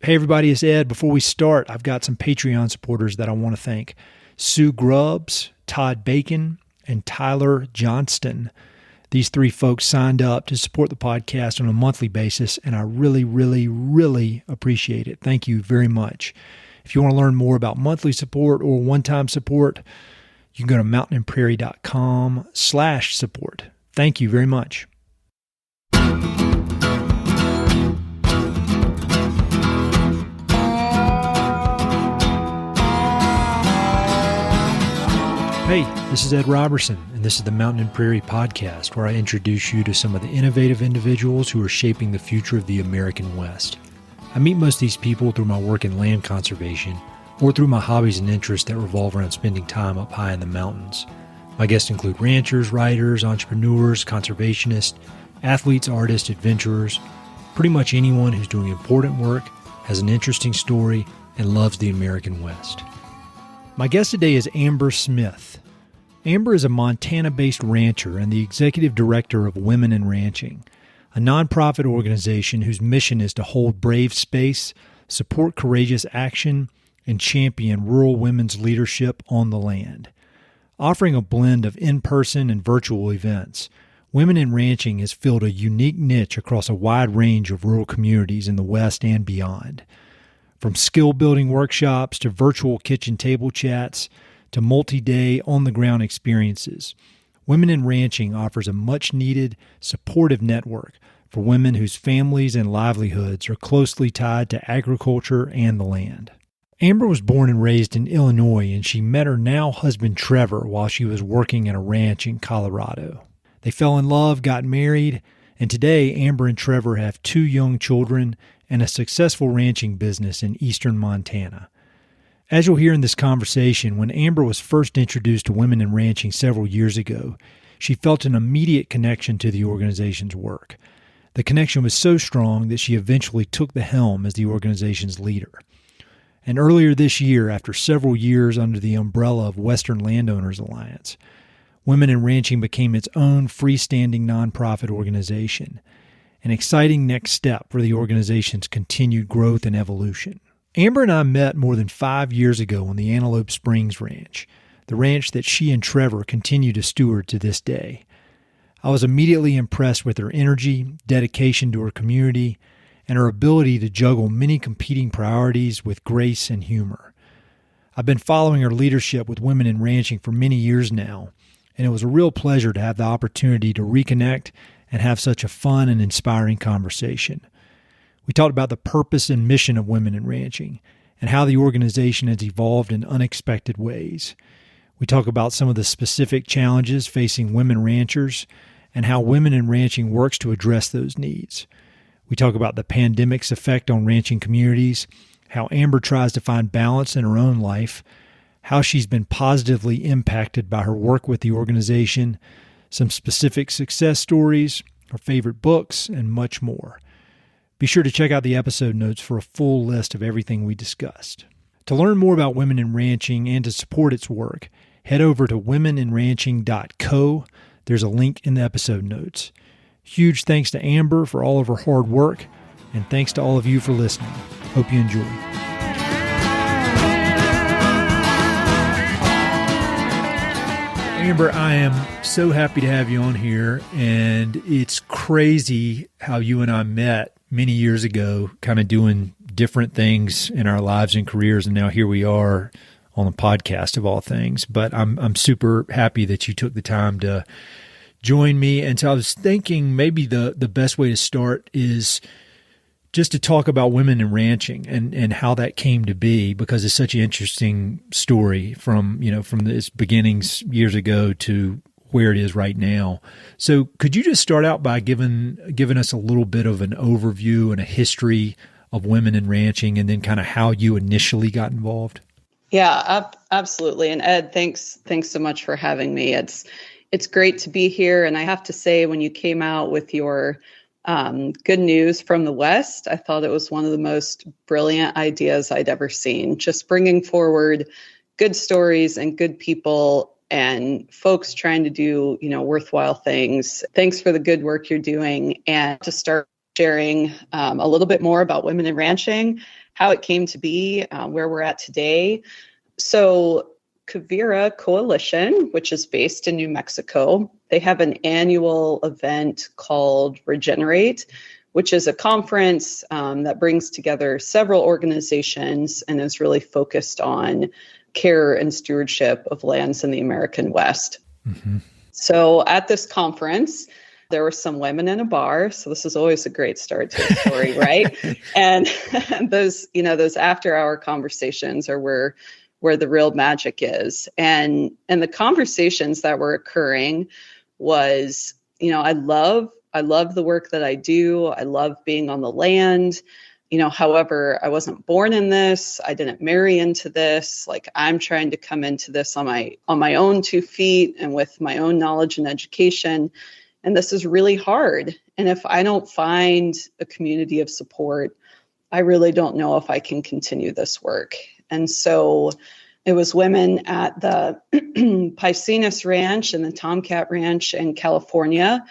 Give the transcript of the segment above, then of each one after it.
Hey everybody, it's Ed. Before we start, I've got some Patreon supporters that I want to thank. Sue Grubbs, Todd Bacon, and Tyler Johnston. These three folks signed up to support the podcast on a monthly basis, and I really, really, really appreciate it. Thank you very much. If you want to learn more about monthly support or one-time support, you can go to mountainandprairie.com/support. Thank you very much. Hey, this is Ed Robertson, and this is the Mountain and Prairie podcast, where I introduce you to some of the innovative individuals who are shaping the future of the American West. I meet most of these people through my work in land conservation or through my hobbies and interests that revolve around spending time up high in the mountains. My guests include ranchers, writers, entrepreneurs, conservationists, athletes, artists, adventurers, pretty much anyone who's doing important work, has an interesting story, and loves the American West. My guest today is Amber Smith. Amber is a Montana-based rancher and the executive director of Women in Ranching, a nonprofit organization whose mission is to hold brave space, support courageous action, and champion rural women's leadership on the land. Offering a blend of in-person and virtual events, Women in Ranching has filled a unique niche across a wide range of rural communities in the West and beyond. From skill-building workshops to virtual kitchen table chats to multi-day on-the-ground experiences, Women in Ranching offers a much-needed, supportive network for women whose families and livelihoods are closely tied to agriculture and the land. Amber was born and raised in Illinois, and she met her now husband Trevor while she was working at a ranch in Colorado. They fell in love, got married, and today Amber and Trevor have 2 young children and a successful ranching business in eastern Montana. As you'll hear in this conversation, when Amber was first introduced to Women in Ranching several years ago, she felt an immediate connection to the organization's work. The connection was so strong that she eventually took the helm as the organization's leader. And earlier this year, after several years under the umbrella of Western Landowners Alliance, Women in Ranching became its own freestanding nonprofit organization, an exciting next step for the organization's continued growth and evolution. Amber and I met more than 5 years ago on the Antelope Springs Ranch, the ranch that she and Trevor continue to steward to this day. I was immediately impressed with her energy, dedication to her community, and her ability to juggle many competing priorities with grace and humor. I've been following her leadership with Women in Ranching for many years now, and it was a real pleasure to have the opportunity to reconnect and have such a fun and inspiring conversation. We talked about the purpose and mission of Women in Ranching and how the organization has evolved in unexpected ways. We talk about some of the specific challenges facing women ranchers and how Women in Ranching works to address those needs. We talk about the pandemic's effect on ranching communities, how Amber tries to find balance in her own life, how she's been positively impacted by her work with the organization, some specific success stories, her favorite books, and much more. Be sure to check out the episode notes for a full list of everything we discussed. To learn more about Women in Ranching and to support its work, head over to womeninranching.co. There's a link in the episode notes. Huge thanks to Amber for all of her hard work, and thanks to all of you for listening. Hope you enjoy. Amber, I am so happy to have you on here, and it's crazy how you and I met many years ago, kind of doing different things in our lives and careers, and now here we are on the podcast of all things. But I'm super happy that you took the time to join me, and so I was thinking maybe the best way to start is just to talk about Women in Ranching and how that came to be, because it's such an interesting story from its beginnings years ago to where it is right now. So could you just start out by giving us a little bit of an overview and a history of Women in Ranching, and then kind of how you initially got involved? Yeah, absolutely. And Ed, thanks so much for having me. It's great to be here. And I have to say, when you came out with your good news from the West, I thought it was one of the most brilliant ideas I'd ever seen. Just bringing forward good stories and good people and folks trying to do, worthwhile things. Thanks for the good work you're doing. And to start sharing a little bit more about Women in Ranching, how it came to be, where we're at today. So Quivira Coalition, which is based in New Mexico, they have an annual event called Regenerate, which is a conference that brings together several organizations and is really focused on care and stewardship of lands in the American West. Mm-hmm. So at this conference, there were some women in a bar. So this is always a great start to a story, right? And those after hour conversations are where the real magic is. And the conversations that were occurring was, I love the work that I do. I love being on the land. However, I wasn't born in this. I didn't marry into this. Like, I'm trying to come into this on my own 2 feet and with my own knowledge and education. And this is really hard. And if I don't find a community of support, I really don't know if I can continue this work. And so it was women at the Piscinus Ranch and the Tomcat Ranch in California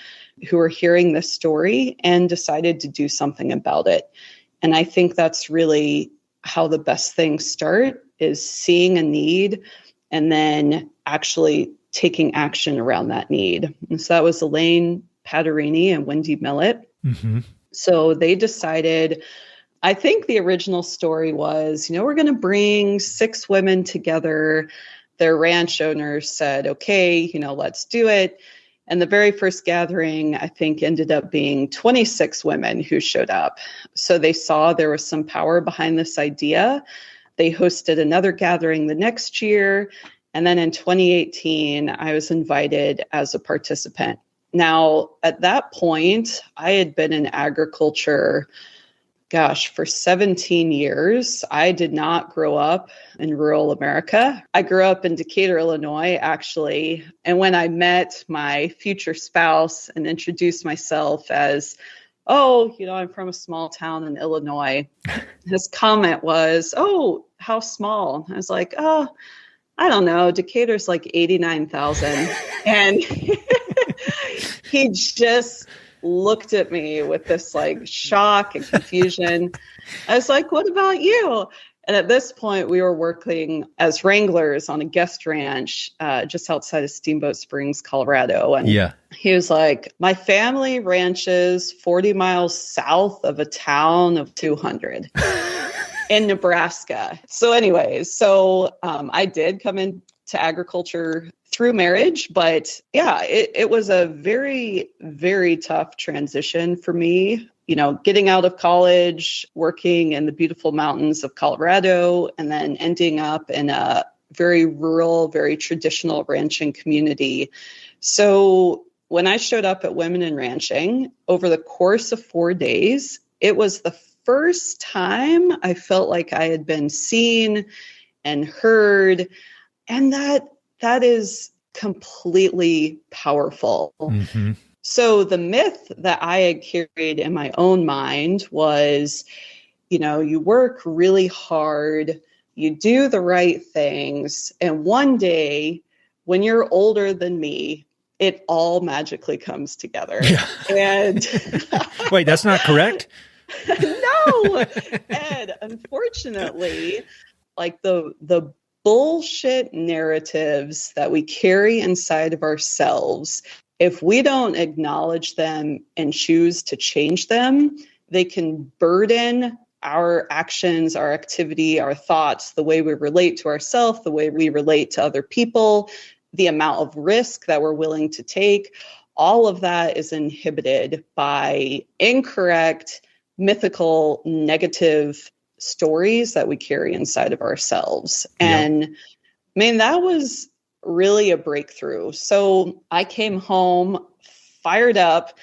who were hearing this story and decided to do something about it. And I think that's really how the best things start, is seeing a need and then actually taking action around that need. And so that was Elaine Padarini and Wendy Millett. Mm-hmm. So they decided, I think the original story was, we're going to bring 6 women together. Their ranch owners said, okay, let's do it. And the very first gathering, I think, ended up being 26 women who showed up. So they saw there was some power behind this idea. They hosted another gathering the next year. And then in 2018, I was invited as a participant. Now, at that point, I had been in agriculture, for 17 years. I did not grow up in rural America. I grew up in Decatur, Illinois, actually. And when I met my future spouse and introduced myself as, I'm from a small town in Illinois, his comment was, "Oh, how small?" I was like, I don't know, Decatur's like 89,000. And he just looked at me with this like shock and confusion. I was like, "What about you?" And at this point, we were working as wranglers on a guest ranch just outside of Steamboat Springs, Colorado. And he was like, "My family ranches 40 miles south of a town of 200. In Nebraska." So anyways, I did come into agriculture through marriage, but it was a very, very tough transition for me. Getting out of college, working in the beautiful mountains of Colorado, and then ending up in a very rural, very traditional ranching community. So when I showed up at Women in Ranching, over the course of 4 days, it was the first time I felt like I had been seen and heard, and that is completely powerful. Mm-hmm. So the myth that I had carried in my own mind was, you work really hard, you do the right things, and one day when you're older than me, it all magically comes together. Yeah. And wait, that's not correct? No, Ed, unfortunately, like the bullshit narratives that we carry inside of ourselves, if we don't acknowledge them and choose to change them, they can burden our actions, our activity, our thoughts, the way we relate to ourselves, the way we relate to other people, the amount of risk that we're willing to take. All of that is inhibited by incorrect, mythical, negative stories that we carry inside of ourselves. And that was really a breakthrough. So I came home fired up.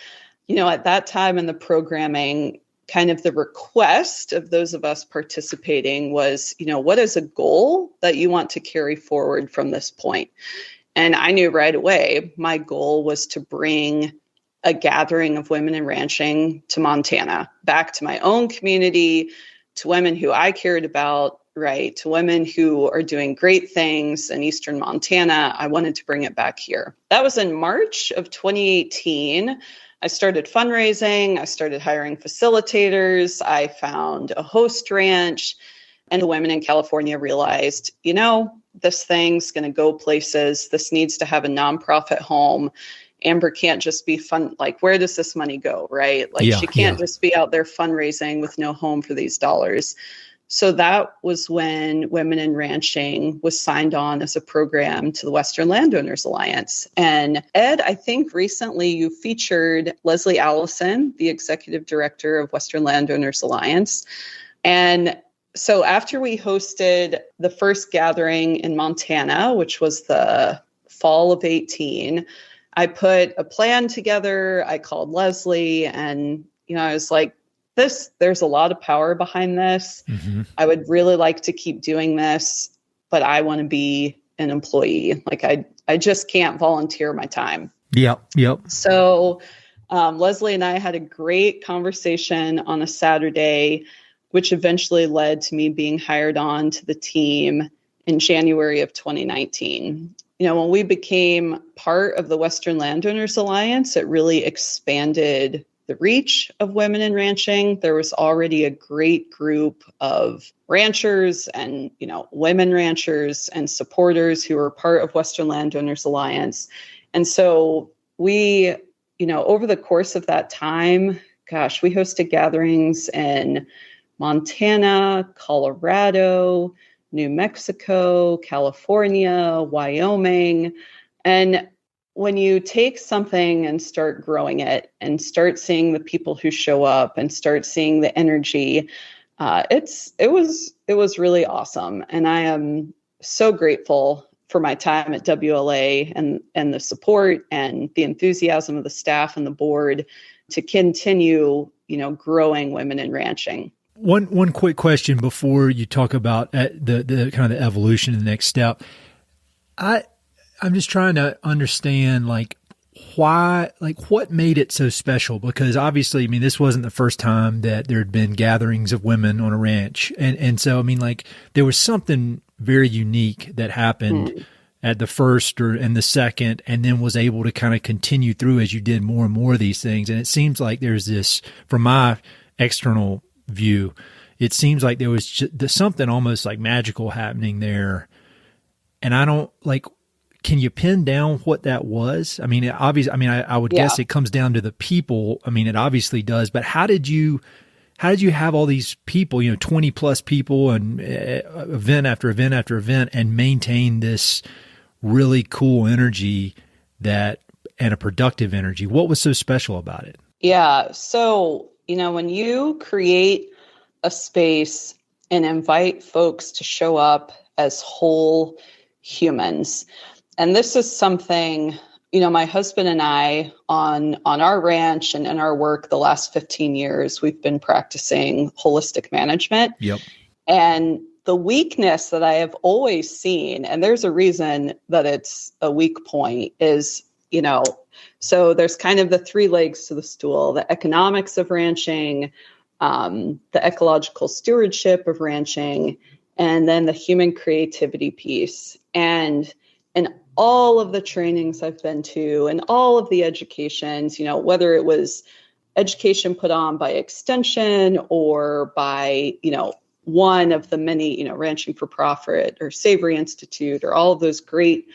At that time in the programming, kind of the request of those of us participating was, what is a goal that you want to carry forward from this point? And I knew right away my goal was to bring a gathering of women in ranching to Montana, back to my own community, to women who I cared about, right? To women who are doing great things in Eastern Montana. I wanted to bring it back here. That was in March of 2018. I started fundraising. I started hiring facilitators. I found a host ranch. And the women in California realized, this thing's going to go places. This needs to have a nonprofit home. Amber can't just be fun. Like, where does this money go, right? Like, she can't just be out there fundraising with no home for these dollars. So that was when Women in Ranching was signed on as a program to the Western Landowners Alliance. And Ed, I think recently you featured Leslie Allison, the executive director of Western Landowners Alliance. And so after we hosted the first gathering in Montana, which was the fall of 18, I put a plan together. I called Leslie and, I was like, there's a lot of power behind this. Mm-hmm. I would really like to keep doing this, but I want to be an employee. Like I just can't volunteer my time. Yep. So Leslie and I had a great conversation on a Saturday, which eventually led to me being hired on to the team in January of 2019. When we became part of the Western Landowners Alliance, it really expanded the reach of Women in Ranching. There was already a great group of ranchers and, women ranchers and supporters who were part of Western Landowners Alliance. And so we, over the course of that time, we hosted gatherings in Montana, Colorado, New Mexico, California, Wyoming. And when you take something and start growing it and start seeing the people who show up and start seeing the energy, it was really awesome. And I am so grateful for my time at WLA and the support and the enthusiasm of the staff and the board to continue, growing Women in Ranching. One quick question before you talk about the kind of the evolution and the next step. I'm just trying to understand why, what made it so special? Because obviously, this wasn't the first time that there had been gatherings of women on a ranch. And so, there was something very unique that happened at the first and the second, and then was able to kind of continue through as you did more and more of these things. And it seems like there's this, from my external view, it seems like there was something almost like magical happening there. And I don't can you pin down what that was? I would guess it comes down to the people. It obviously does, but how did you have all these people, 20 plus people and event after event after event, and maintain this really cool energy and a productive energy? What was so special about it? Yeah. So, when you create a space and invite folks to show up as whole humans, and this is something, my husband and I on our ranch and in our work the last 15 years, we've been practicing holistic management. Yep. And the weakness that I have always seen, and there's a reason that it's a weak point, is, so there's kind of the three legs to the stool: the economics of ranching, the ecological stewardship of ranching, and then the human creativity piece. And in all of the trainings I've been to and all of the educations, whether it was education put on by Extension or by, one of the many, Ranching for Profit or Savory Institute or all of those great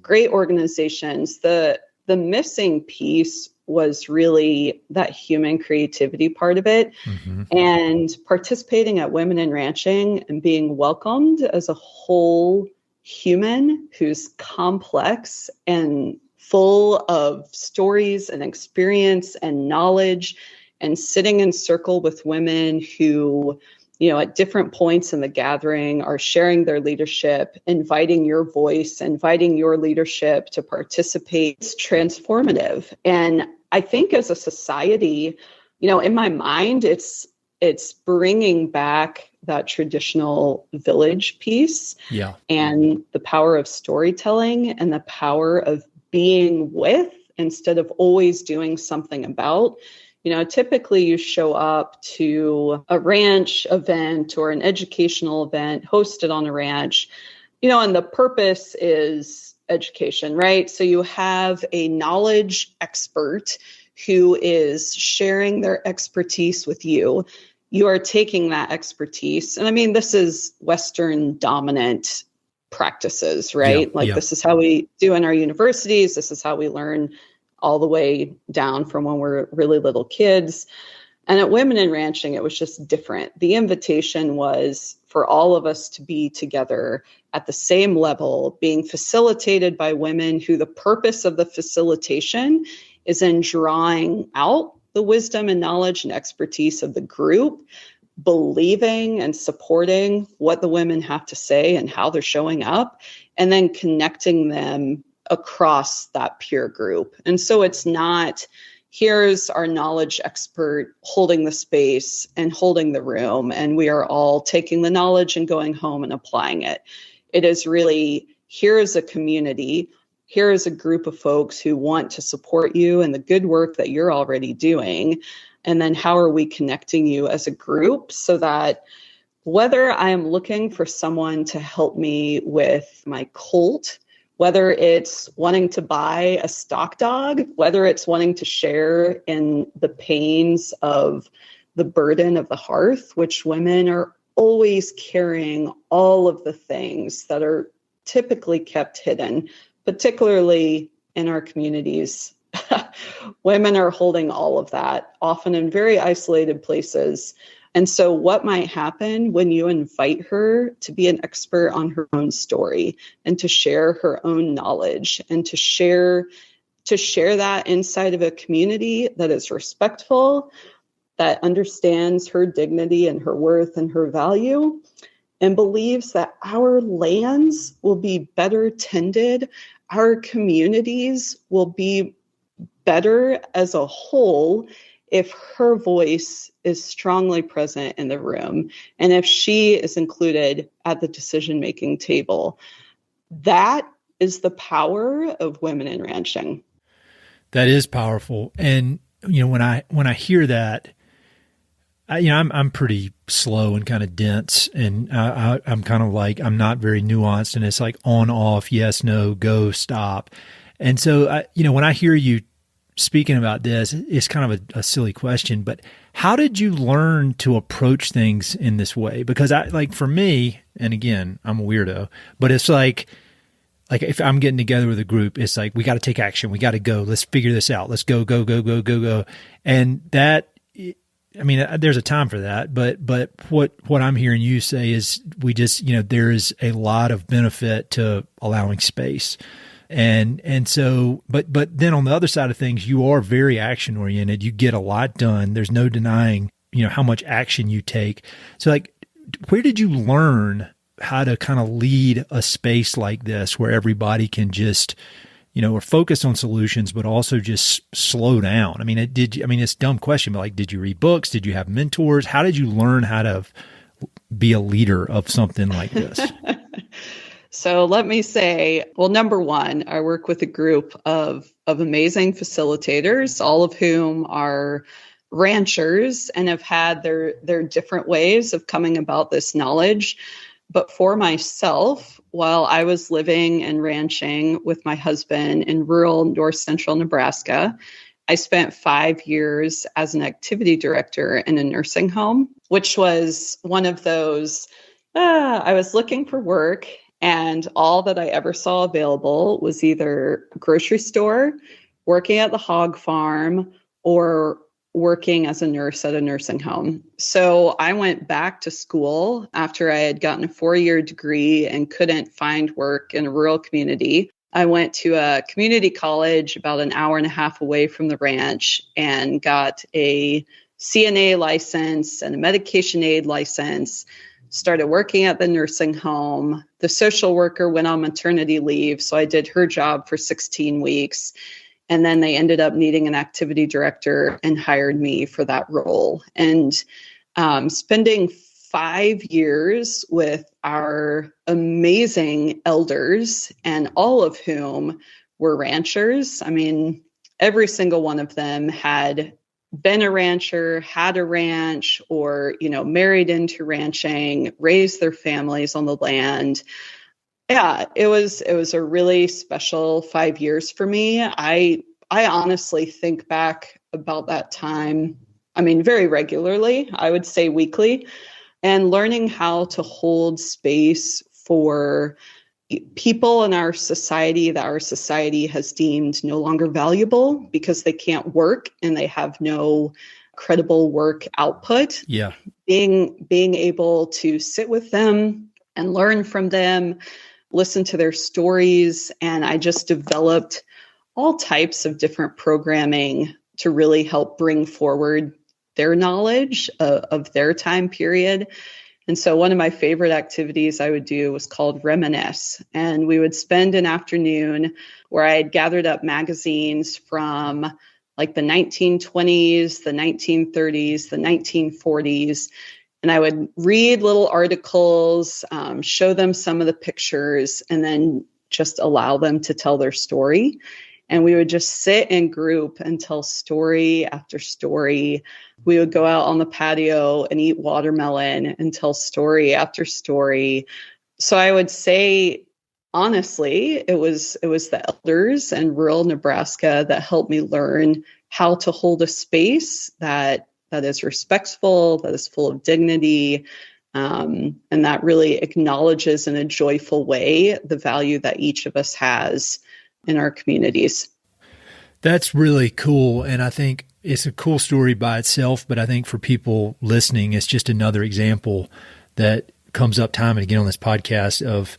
organizations, the missing piece was really that human creativity part of it. Mm-hmm. And participating at Women in Ranching and being welcomed as a whole human who's complex and full of stories and experience and knowledge, and sitting in circle with women who, at different points in the gathering are sharing their leadership, inviting your voice, inviting your leadership to participate. It's transformative. And I think as a society, in my mind, it's bringing back that traditional village piece, and the power of storytelling and the power of being with instead of always doing something about. Typically you show up to a ranch event or an educational event hosted on a ranch, and the purpose is education, right? So you have a knowledge expert who is sharing their expertise with you. You are taking that expertise. And I mean, this is Western dominant practices, right? This is how we do in our universities. This is how we learn all the way down from when we're really little kids. And at Women in Ranching, it was just different. The invitation was for all of us to be together at the same level, being facilitated by women who the purpose of the facilitation is in drawing out the wisdom and knowledge and expertise of the group, believing and supporting what the women have to say and how they're showing up, and then connecting them across that peer group. And so it's not, here's our knowledge expert holding the space and holding the room, and we are all taking the knowledge and going home and applying it. It is really, here is a community, here is a group of folks who want to support you and the good work that you're already doing. And then how are we connecting you as a group so that whether I am looking for someone to help me with my colt, whether it's wanting to buy a stock dog, whether it's wanting to share in the pains of the burden of the hearth, which women are always carrying all of the things that are typically kept hidden, particularly in our communities. Women are holding all of that, often in very isolated places. And so what might happen when you invite her to be an expert on her own story and to share her own knowledge and to share that inside of a community that is respectful, that understands her dignity and her worth and her value, and believes that our lands will be better tended, our communities will be better as a whole if her voice is strongly present in the room and if she is included at the decision-making table. That is the power of Women in Ranching. That is powerful. And, when I hear that, I'm pretty slow and kind of dense, and I'm kind of like, I'm not very nuanced, and it's like on, off, yes, no, go, stop. And so, when I hear you speaking about this, it's kind of a silly question, but how did you learn to approach things in this way? Because for me, and again, I'm a weirdo, but it's like if I'm getting together with a group, it's like, we got to take action. We got to go. Let's figure this out. Let's go. And that, there's a time for that, but what I'm hearing you say is we just, there is a lot of benefit to allowing space. And so, but then on the other side of things, you are very action oriented. You get a lot done. There's no denying, how much action you take. So where did you learn how to kind of lead a space like this where everybody can just, are focused on solutions, but also just slow down? It's a dumb question, but did you read books? Did you have mentors? How did you learn how to be a leader of something like this? So let me say, well, number one, I work with a group of amazing facilitators, all of whom are ranchers and have had their different ways of coming about this knowledge. But for myself, while I was living and ranching with my husband in rural north central Nebraska, I spent 5 years as an activity director in a nursing home, which was one of those, I was looking for work, and all that I ever saw available was either a grocery store, working at the hog farm, or working as a nurse at a nursing home. So I went back to school after I had gotten a 4-year degree and couldn't find work in a rural community. I went to a community college about an hour and a half away from the ranch and got a CNA license and a medication aid license, started working at the nursing home. The social worker went on maternity leave, so I did her job for 16 weeks. And then they ended up needing an activity director and hired me for that role. And spending 5 years with our amazing elders, and all of whom were ranchers. Every single one of them had been a rancher, had a ranch, or, married into ranching, raised their families on the land. Yeah, it was a really special 5 years for me. I honestly think back about that time. I mean, very regularly, I would say weekly, and learning how to hold space for people in our society that our society has deemed no longer valuable because they can't work and they have no credible work output. Yeah. Being able to sit with them and learn from them, listen to their stories. And I just developed all types of different programming to really help bring forward their knowledge of their time period. And so one of my favorite activities I would do was called Reminisce. And we would spend an afternoon where I had gathered up magazines from like the 1920s, the 1930s, the 1940s. And I would read little articles, show them some of the pictures, and then just allow them to tell their story. And we would just sit in group and tell story after story. We would go out on the patio and eat watermelon and tell story after story. So I would say, honestly, it was the elders in rural Nebraska that helped me learn how to hold a space that is respectful, that is full of dignity, and that really acknowledges in a joyful way the value that each of us has in our communities. That's really cool. And I think it's a cool story by itself, but I think for people listening, it's just another example that comes up time and again on this podcast of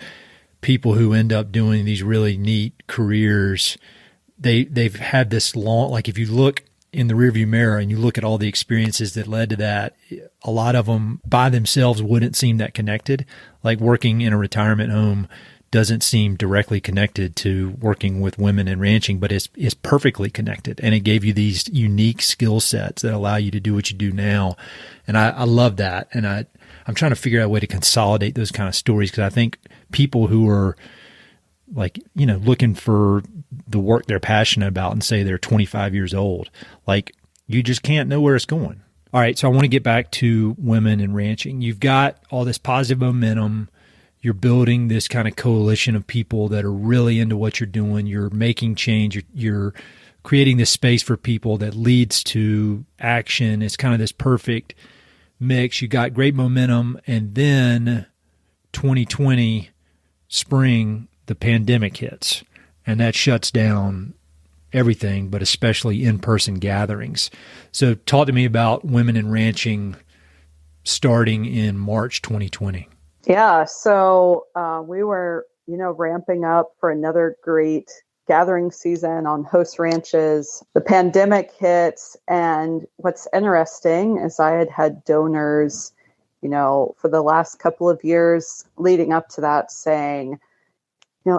people who end up doing these really neat careers. They've had this long, like if you look in the rearview mirror and you look at all the experiences that led to that, a lot of them by themselves wouldn't seem that connected. Like working in a retirement home doesn't seem directly connected to working with women and ranching, but it's perfectly connected. And it gave you these unique skill sets that allow you to do what you do now. And I love that. And I'm trying to figure out a way to consolidate those kind of stories, because I think people who are like, you know, looking for the work they're passionate about and say they're 25 years old, like you just can't know where it's going. All right. So I want to get back to women and ranching. You've got all this positive momentum. You're building this kind of coalition of people that are really into what you're doing. You're making change. You're creating this space for people that leads to action. It's kind of this perfect mix. You got great momentum. And then 2020 spring, the pandemic hits, and that shuts down everything, but especially in-person gatherings. So talk to me about Women in Ranching starting in March 2020. Yeah, so we were, ramping up for another great gathering season on host ranches. The pandemic hits, and what's interesting is I had donors, for the last couple of years leading up to that saying,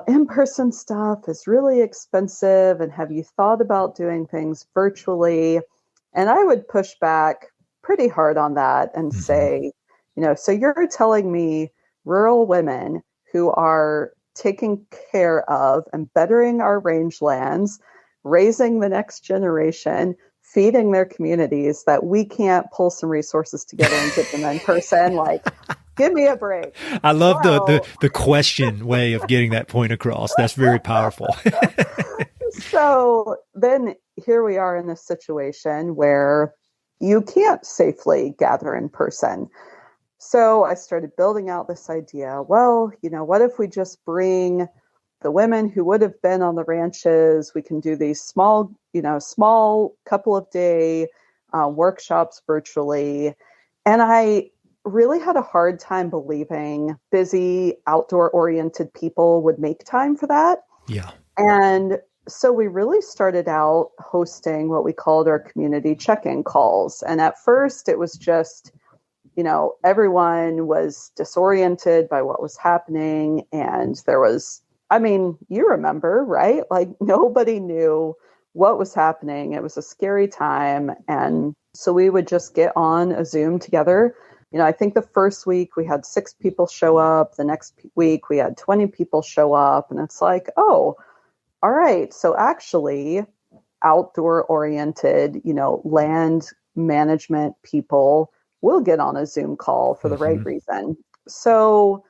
in-person stuff is really expensive, and have you thought about doing things virtually? And I would push back pretty hard on that and say, so you're telling me rural women who are taking care of and bettering our rangelands, raising the next generation, feeding their communities, that we can't pull some resources together and get them in person? Like, give me a break. I love the question way of getting that point across. That's very powerful. So then here we are in this situation where you can't safely gather in person. So I started building out this idea. Well, what if we just bring the women who would have been on the ranches? We can do these small couple of day workshops virtually. And I really had a hard time believing busy outdoor oriented people would make time for that. Yeah. And so we really started out hosting what we called our community check-in calls. And at first it was just, everyone was disoriented by what was happening. And there was, you remember, right? Like nobody knew what was happening. It was a scary time. And so we would just get on a Zoom together. I think the first week we had 6 people show up. The next week we had 20 people show up. And it's like, oh, all right. So actually outdoor oriented, land management people will get on a Zoom call for the right reason. So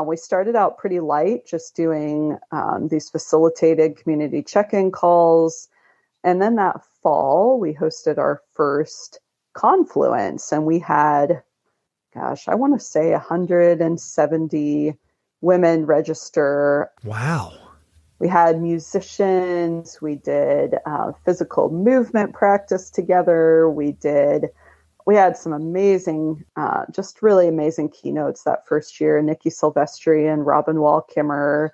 we started out pretty light, just doing these facilitated community check-in calls. And then that fall, we hosted our first Confluence, and we had, gosh, I want to say 170 women register. Wow. We had musicians, we did physical movement practice together. We had some amazing, just really amazing keynotes that first year, Nikki Silvestri and Robin Wall Kimmer.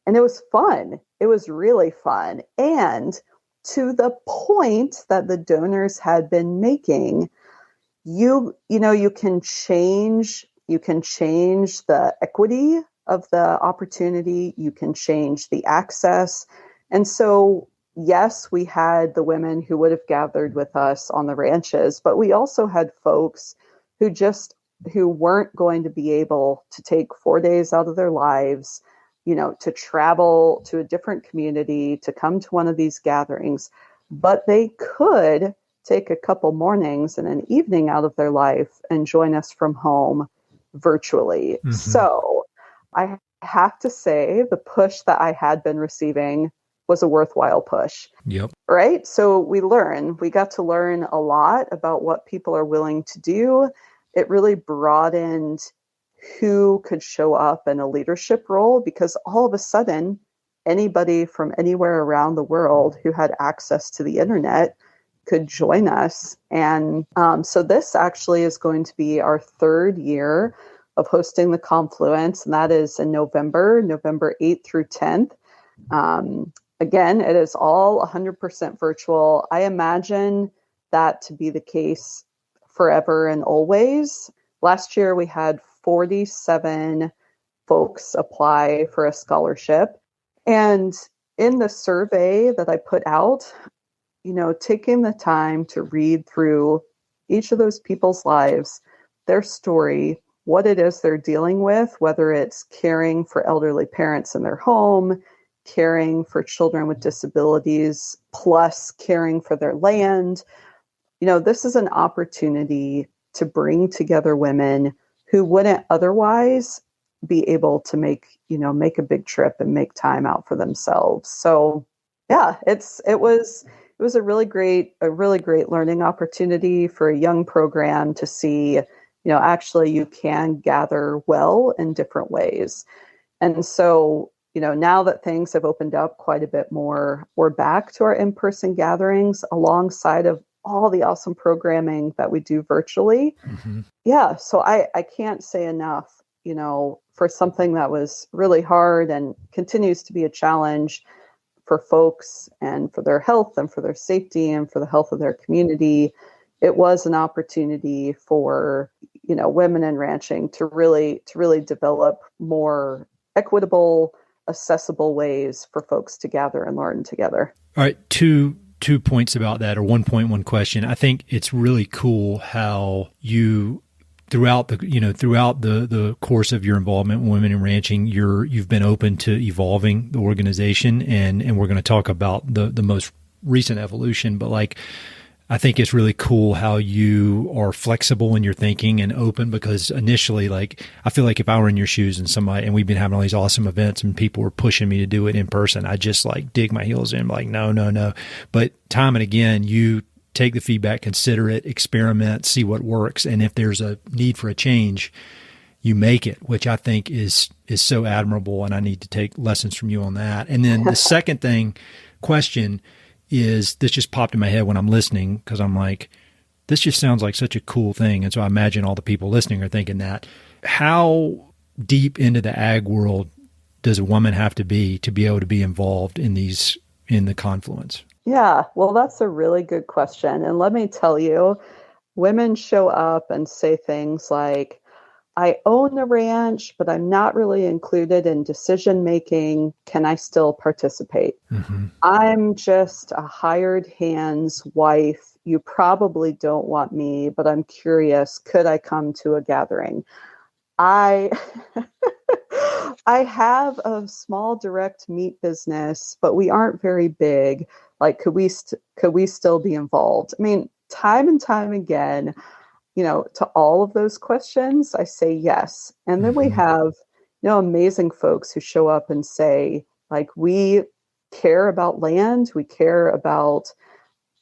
And it was fun. It was really fun. And to the point that the donors had been making, you can change the equity of the opportunity, you can change the access. And so, yes, we had the women who would have gathered with us on the ranches, but we also had folks who weren't going to be able to take 4 days out of their lives, to travel to a different community, to come to one of these gatherings, but they could take a couple mornings and an evening out of their life and join us from home virtually. Mm-hmm. So I have to say the push that I had been receiving was a worthwhile push. Yep. Right? So we got to learn a lot about what people are willing to do. It really broadened who could show up in a leadership role, because all of a sudden, anybody from anywhere around the world who had access to the internet could join us. And so this actually is going to be our third year of hosting the Confluence, and that is in November 8th through 10th. Again, it is all 100% virtual. I imagine that to be the case forever and always. Last year, we had 47 folks apply for a scholarship. And in the survey that I put out, taking the time to read through each of those people's lives, their story, what it is they're dealing with, whether it's caring for elderly parents in their home, caring for children with disabilities, plus caring for their land. This is an opportunity to bring together women who wouldn't otherwise be able to make a big trip and make time out for themselves. So yeah, it was a really great learning opportunity for a young program to see, actually you can gather well in different ways. And so, now that things have opened up quite a bit more, we're back to our in-person gatherings alongside of all the awesome programming that we do virtually. Mm-hmm. Yeah. So I can't say enough, for something that was really hard and continues to be a challenge for folks and for their health and for their safety and for the health of their community. It was an opportunity for, women in ranching to really develop more equitable, accessible ways for folks to gather and learn together. All right. Two points about that, or 1 point, 1 question. I think it's really cool how you, throughout the course of your involvement in women in ranching, you've been open to evolving the organization, and we're going to talk about the most recent evolution. But I think it's really cool how you are flexible in your thinking and open, because initially, I feel like if I were in your shoes and we've been having all these awesome events and people were pushing me to do it in person, I just dig my heels in, no. But time and again, you take the feedback, consider it, experiment, see what works. And if there's a need for a change, you make it, which I think is so admirable. And I need to take lessons from you on that. And then the second question is, this just popped in my head when I'm listening, because I'm like, this just sounds like such a cool thing. And so I imagine all the people listening are thinking that. How deep into the ag world does a woman have to be able to be involved in the Confluence? Yeah, well, that's a really good question. And let me tell you, women show up and say things like, I own the ranch, but I'm not really included in decision making. Can I still participate? Mm-hmm. I'm just a hired hand's wife. You probably don't want me, but I'm curious. Could I come to a gathering? I have a small direct meat business, but we aren't very big. Could we still be involved? I mean, time and time again, to all of those questions, I say yes. And then we have, amazing folks who show up and say, we care about land. We care about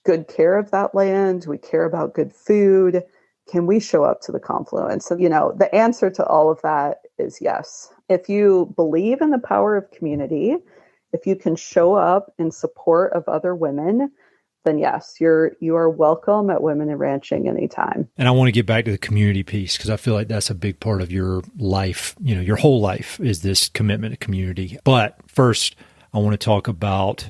good care of that land. We care about good food. Can we show up to the Confluence? And, the answer to all of that is yes. If you believe in the power of community, if you can show up in support of other women, then yes, you are welcome at Women in Ranching anytime. And I want to get back to the community piece because I feel like that's a big part of your life. Your whole life is this commitment to community. But first, I want to talk about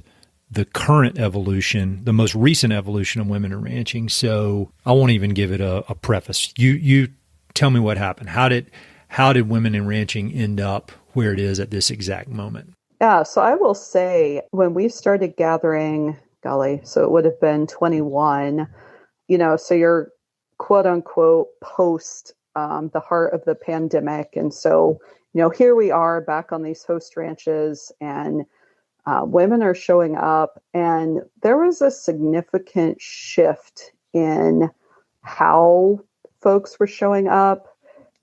the current evolution, the most recent evolution of Women in Ranching. So I won't even give it a preface. You tell me what happened. How did Women in Ranching end up where it is at this exact moment? Yeah, so I will say when we started gathering, so it would have been 21, so you're quote unquote post the heart of the pandemic. And so, here we are back on these host ranches and women are showing up, and there was a significant shift in how folks were showing up,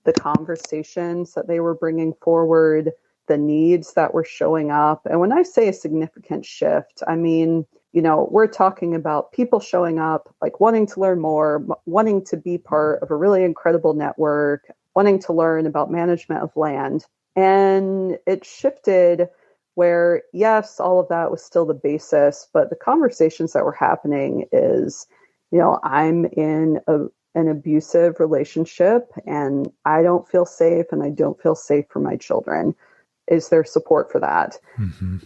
the conversations that they were bringing forward, the needs that were showing up. And when I say a significant shift, I mean, we're talking about people showing up, like wanting to learn more, wanting to be part of a really incredible network, wanting to learn about management of land. And it shifted where, yes, all of that was still the basis, but the conversations that were happening is, I'm in an abusive relationship and I don't feel safe and I don't feel safe for my children. Is there support for that? Mm-hmm.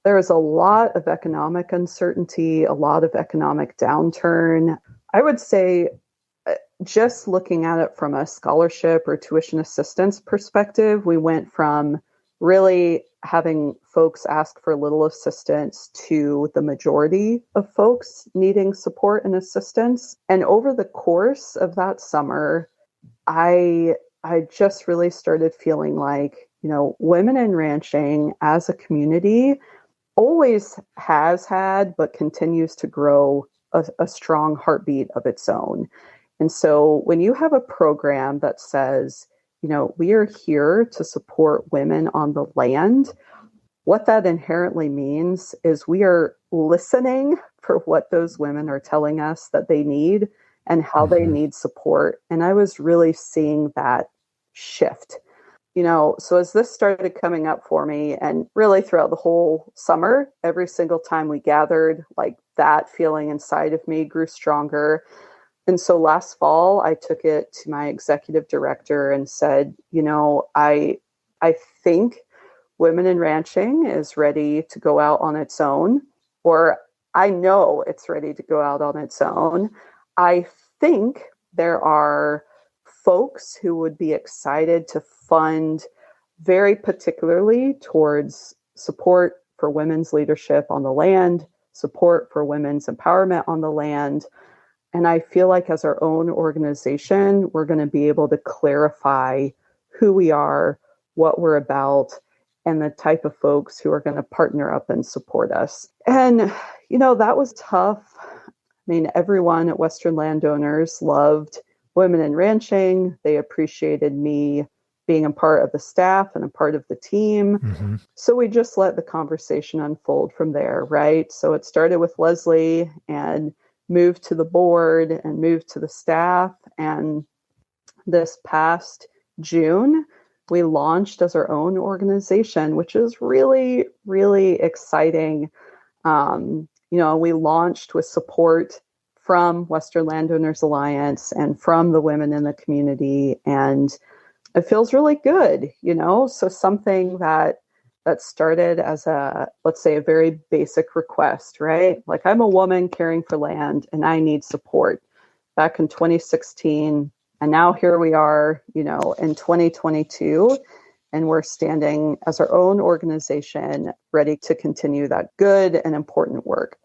There is a lot of economic uncertainty, a lot of economic downturn. I would say just looking at it from a scholarship or tuition assistance perspective, we went from really having folks ask for little assistance to the majority of folks needing support and assistance. And over the course of that summer, I just really started feeling like, Women in Ranching as a community always has had, but continues to grow a strong heartbeat of its own. And so when you have a program that says, we are here to support women on the land, what that inherently means is we are listening for what those women are telling us that they need and how they need support. And I was really seeing that shift. So as this started coming up for me, and really throughout the whole summer, every single time we gathered, like that feeling inside of me grew stronger. And so last fall, I took it to my executive director and said, I think Women in Ranching is ready to go out on its own, or I know it's ready to go out on its own. I think there are folks who would be excited to fund very particularly towards support for women's leadership on the land, support for women's empowerment on the land. And I feel like as our own organization, we're going to be able to clarify who we are, what we're about, and the type of folks who are going to partner up and support us. And, that was tough. I mean, everyone at Western Landowners loved Women in Ranching. They appreciated me being a part of the staff and a part of the team. Mm-hmm. So we just let the conversation unfold from there, right? So it started with Leslie and moved to the board and moved to the staff. And this past June, we launched as our own organization, which is really, really exciting. We launched with support from Western Landowners Alliance and from the women in the community. And it feels really good, So something that started as let's say a very basic request, right? Like, I'm a woman caring for land and I need support back in 2016. And now here we are, in 2022, and we're standing as our own organization ready to continue that good and important work.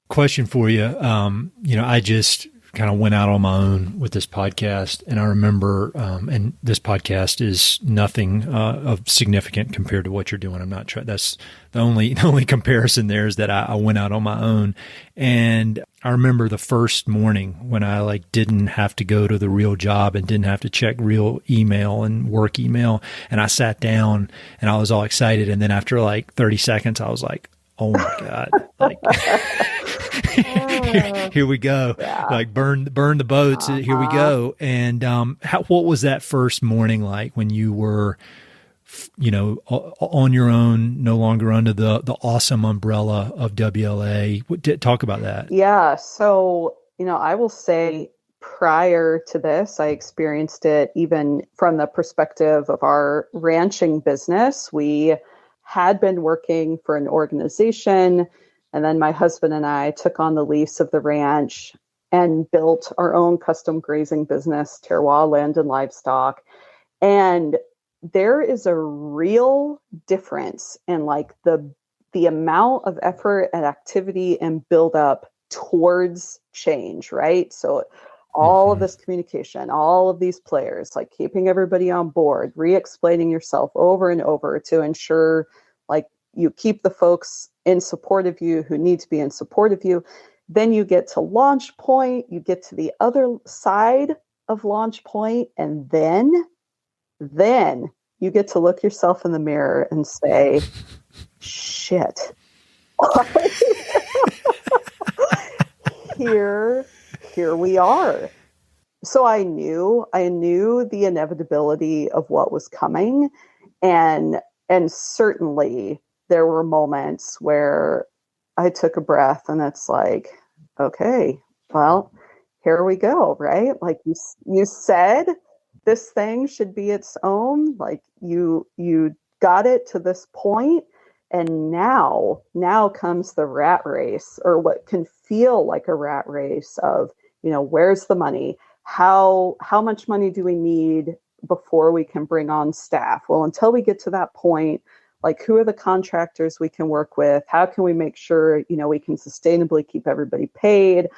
Question for you. I just kind of went out on my own with this podcast, and I remember, and this podcast is nothing of significant compared to what you're doing. I'm not trying. That's the only comparison there is that I went out on my own, and I remember the first morning when I didn't have to go to the real job and didn't have to check real email and work email, and I sat down and I was all excited, and then after 30 seconds, I was like, Oh my God. Like, here we go. Yeah. Like burn the boats. Here we go. And, what was that first morning like when you were, on your own, no longer under the awesome umbrella of WLA? Talk about that. Yeah. So, I will say prior to this, I experienced it even from the perspective of our ranching business. We had been working for an organization, and then my husband and I took on the lease of the ranch and built our own custom grazing business, Terroir Land and Livestock. And there is a real difference in like the amount of effort and activity and build up towards change, right? So all of this communication, all of these players, like keeping everybody on board, re-explaining yourself over and over to ensure like you keep the folks in support of you who need to be in support of you. Then you get to launch point, you get to the other side of launch point, and then you get to look yourself in the mirror and say, shit. Here we are. So I knew the inevitability of what was coming, and certainly there were moments where I took a breath and it's like, okay, well, here we go, right? Like you said this thing should be its own, like you got it to this point. And now comes the rat race, or what can feel like a rat race of, where's the money? How much money do we need before we can bring on staff? Well, until we get to that point, like who are the contractors we can work with? How can we make sure, we can sustainably keep everybody paid?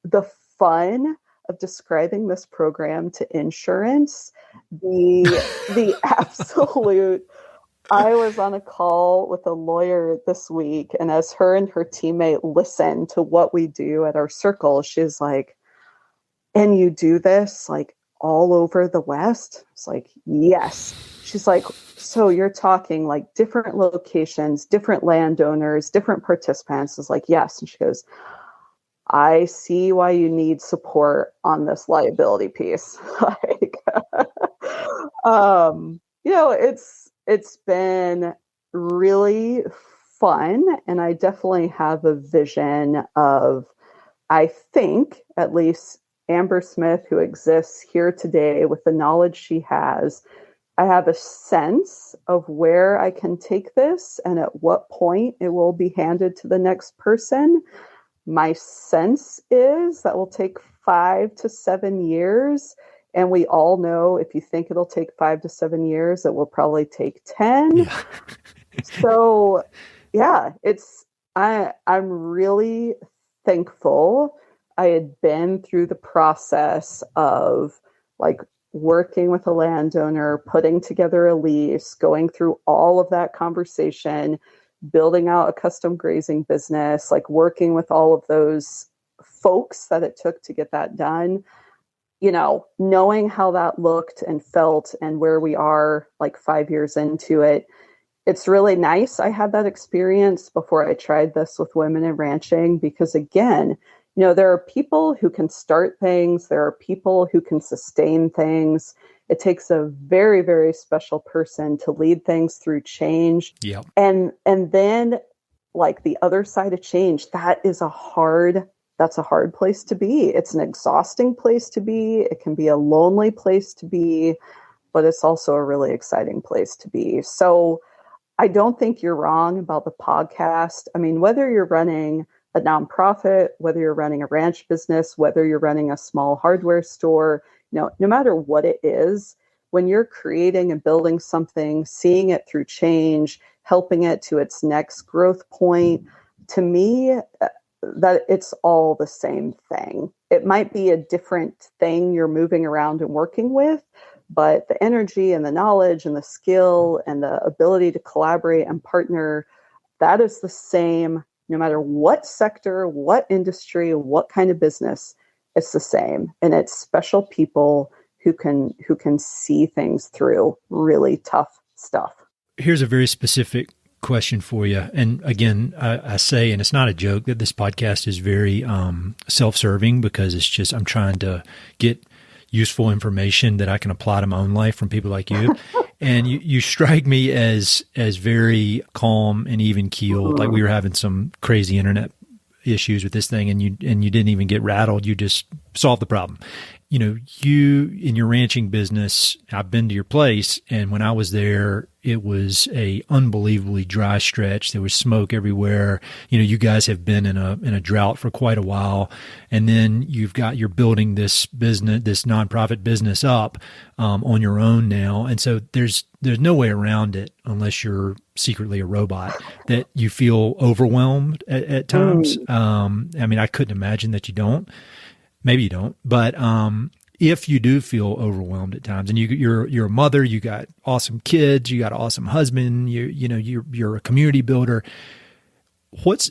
The fun of describing this program to insurance, the absolute. I was on a call with a lawyer this week, and as her and her teammate listened to what we do at our circle, she's like, and you do this like all over the West? It's like, yes. She's like, so you're talking like different locations, different landowners, different participants? It's like, yes. And she goes, I see why you need support on this liability piece. Like, it's been really fun, and I definitely have a vision of, I think, at least Amber Smith, who exists here today with the knowledge she has, I have a sense of where I can take this and at what point it will be handed to the next person. My sense is that will take 5 to 7 years. And we all know if you think it'll take 5 to 7 years, it will probably take 10. Yeah. So, yeah, I'm really thankful I had been through the process of like working with a landowner, putting together a lease, going through all of that conversation, building out a custom grazing business, like working with all of those folks that it took to get that done. Knowing how that looked and felt and where we are like 5 years into it, it's really nice I had that experience before I tried this with women in ranching, because again, there are people who can start things. There are people who can sustain things. It takes a very, very special person to lead things through change. Yeah. And then like the other side of change, that's a hard place to be. It's an exhausting place to be. It can be a lonely place to be, but it's also a really exciting place to be. So I don't think you're wrong about the podcast. I mean, whether you're running a nonprofit, whether you're running a ranch business, whether you're running a small hardware store, no matter what it is, when you're creating and building something, seeing it through change, helping it to its next growth point, to me, that it's all the same thing. It might be a different thing you're moving around and working with, but the energy and the knowledge and the skill and the ability to collaborate and partner, that is the same no matter what sector, what industry, what kind of business. It's the same. And it's special people who can see things through really tough stuff. Here's a very specific question for you. And again, I say, and it's not a joke, that this podcast is very self-serving, because it's just, I'm trying to get useful information that I can apply to my own life from people like you. And you strike me as very calm and even keeled. Like, we were having some crazy internet issues with this thing, and you didn't even get rattled. You just solved the problem. You know, you in your ranching business, I've been to your place, and when I was there, it was a unbelievably dry stretch. There was smoke everywhere. You know, you guys have been in a drought for quite a while, and then you're building this business, this nonprofit business up on your own now, and so there's no way around it, unless you're secretly a robot, that you feel overwhelmed at times. I mean, I couldn't imagine that you don't. Maybe you don't, but if you do feel overwhelmed at times, and you're a mother, you got awesome kids, you got an awesome husband, you're a community builder.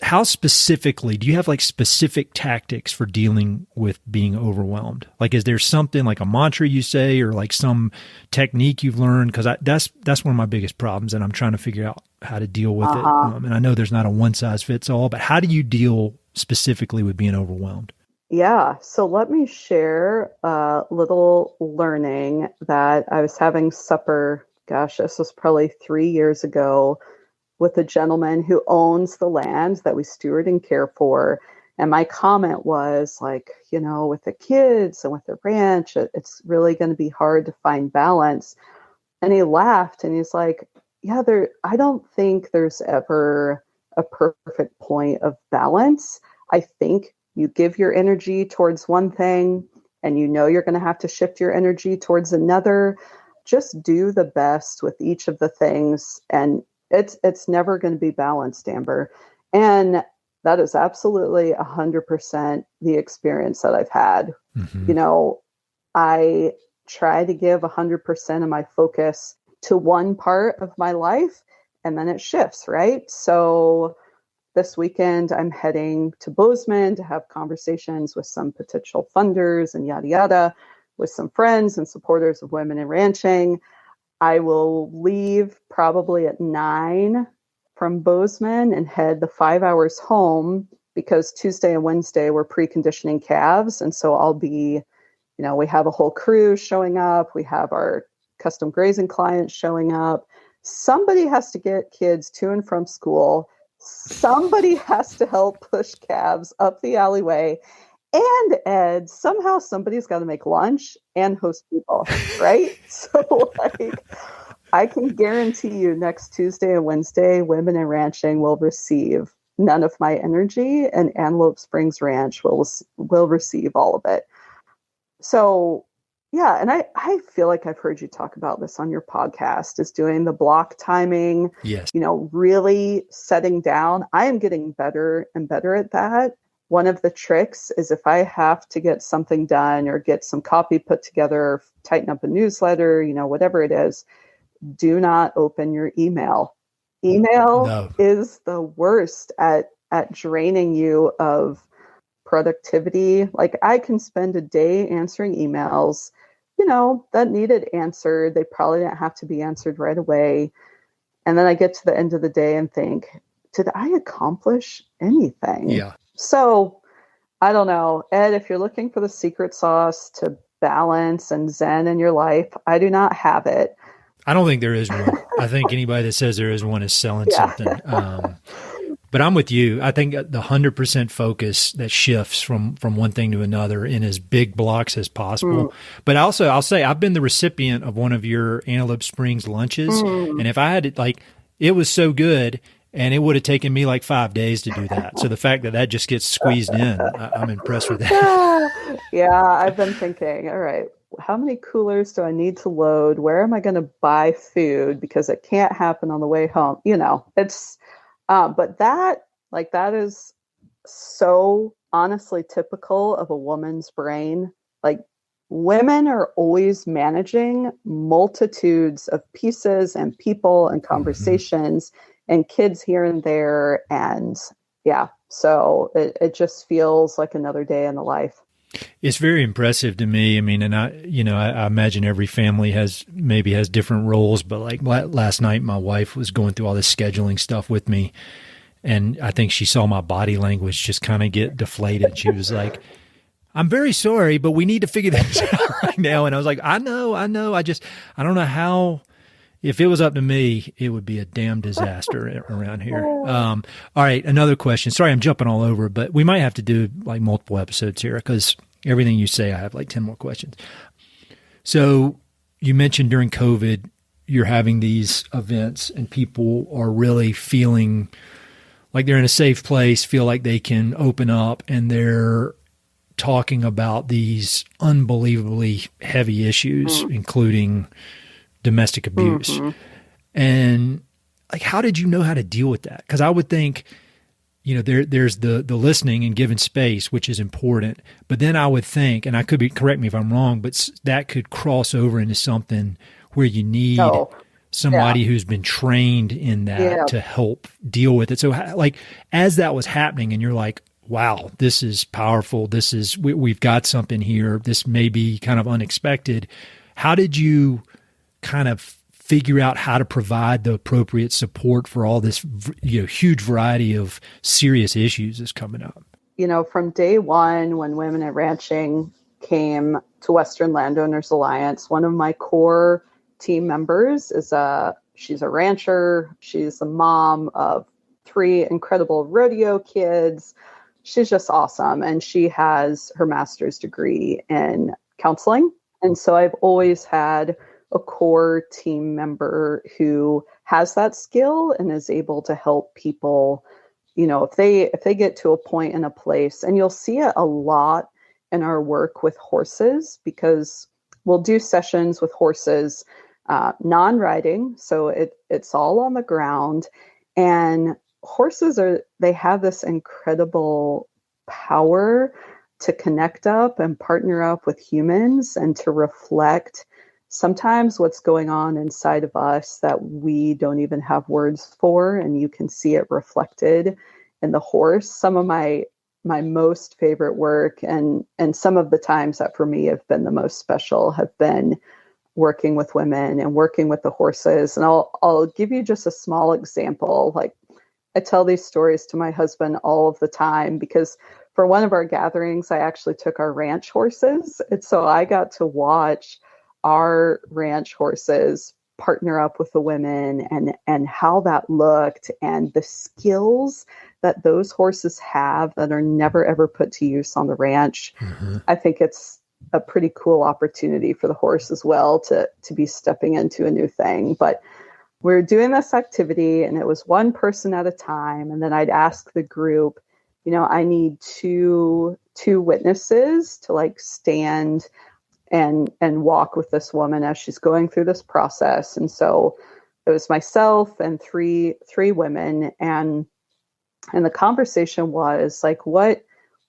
How specifically do you have, like, specific tactics for dealing with being overwhelmed? Like, is there something, like a mantra you say, or like some technique you've learned? Because that's one of my biggest problems, and I'm trying to figure out how to deal with it. And I know there's not a one size fits all, but how do you deal specifically with being overwhelmed? Yeah. So let me share a little learning that I was having supper. Gosh, this was probably 3 years ago, with a gentleman who owns the land that we steward and care for. And my comment was like, you know, with the kids and with the ranch, it's really going to be hard to find balance. And he laughed and he's like, yeah, I don't think there's ever a perfect point of balance. I think you give your energy towards one thing, and you know you're going to have to shift your energy towards another. Just do the best with each of the things, and it's never going to be balanced, Amber. And that is absolutely 100% the experience that I've had. Mm-hmm. You know, I try to give 100% of my focus to one part of my life, and then it shifts, right? So this weekend, I'm heading to Bozeman to have conversations with some potential funders and yada, yada, with some friends and supporters of women in ranching. I will leave probably at 9 from Bozeman and head the 5 hours home, because Tuesday and Wednesday we're preconditioning calves. And so I'll be, you know, we have a whole crew showing up. We have our custom grazing clients showing up. Somebody has to get kids to and from school. Somebody has to help push calves up the alleyway. And Ed, somehow somebody's got to make lunch and host people, right? So, like, I can guarantee you next Tuesday and Wednesday, Women in Ranching will receive none of my energy, and Antelope Springs Ranch will receive all of it. So, yeah, and I feel like I've heard you talk about this on your podcast, is doing the block timing. Yes. You know, really setting down. I am getting better and better at that. One of the tricks is, if I have to get something done or get some copy put together, or tighten up a newsletter, you know, whatever it is, do not open your email. Email is the worst at draining you of productivity. Like, I can spend a day answering emails, you know, that needed answered. They probably didn't have to be answered right away. And then I get to the end of the day and think, did I accomplish anything? Yeah. So I don't know, Ed, if you're looking for the secret sauce to balance and zen in your life, I do not have it. I don't think there is one. I think anybody that says there is one is selling something. But I'm with you. I think the 100% focus that shifts from one thing to another in as big blocks as possible. But also, I'll say I've been the recipient of one of your Antelope Springs lunches. And if I had it, like, it was so good, and it would have taken me like 5 days to do that. So the fact that just gets squeezed in, I'm impressed with that. Yeah, I've been thinking, all right, how many coolers do I need to load? Where am I going to buy food? Because it can't happen on the way home. You know, it's, but that is so honestly typical of a woman's brain. Like, women are always managing multitudes of pieces and people and conversations and kids here and there. And yeah, so it just feels like another day in the life. It's very impressive to me. I mean, and I imagine every family has different roles, but like last night, my wife was going through all this scheduling stuff with me, and I think she saw my body language just kind of get deflated. She was like, "I'm very sorry, but we need to figure this out right now." And I was like, I know. I don't know how. If it was up to me, it would be a damn disaster around here. All right, another question. Sorry, I'm jumping all over, but we might have to do like multiple episodes here because everything you say, I have like 10 more questions. So you mentioned during COVID, you're having these events and people are really feeling like they're in a safe place, feel like they can open up, and they're talking about these unbelievably heavy issues, including domestic abuse. And like, how did you know how to deal with that? Because I would think, there's the listening and giving space, which is important. But then I would think, and I could be, correct me if I'm wrong, but that could cross over into something where you need somebody who's been trained in that to help deal with it. So like, as that was happening and you're like, wow, this is powerful. We've got something here. This may be kind of unexpected. How did you kind of figure out how to provide the appropriate support for all this, huge variety of serious issues that's coming up? From day one, when Women at Ranching came to Western Landowners Alliance, one of my core team members she's a rancher. She's the mom of 3 incredible rodeo kids. She's just awesome. And she has her master's degree in counseling. And so I've always had a core team member who has that skill and is able to help people, if they get to a point in a place. And you'll see it a lot in our work with horses, because we'll do sessions with horses, non-riding. So it's all on the ground, and horses they have this incredible power to connect up and partner up with humans and to reflect sometimes what's going on inside of us that we don't even have words for, and you can see it reflected in the horse. Some of my most favorite work and some of the times that for me have been the most special have been working with women and working with the horses. And I'll give you just a small example. Like, I tell these stories to my husband all of the time, because for one of our gatherings, I actually took our ranch horses. And so I got to watch our ranch horses partner up with the women and how that looked, and the skills that those horses have that are never, ever put to use on the ranch. I think it's a pretty cool opportunity for the horse as well to be stepping into a new thing. But we're doing this activity, and it was one person at a time. And then I'd ask the group, I need two witnesses to like stand and walk with this woman as she's going through this process. And so it was myself and three women. And the conversation was like, what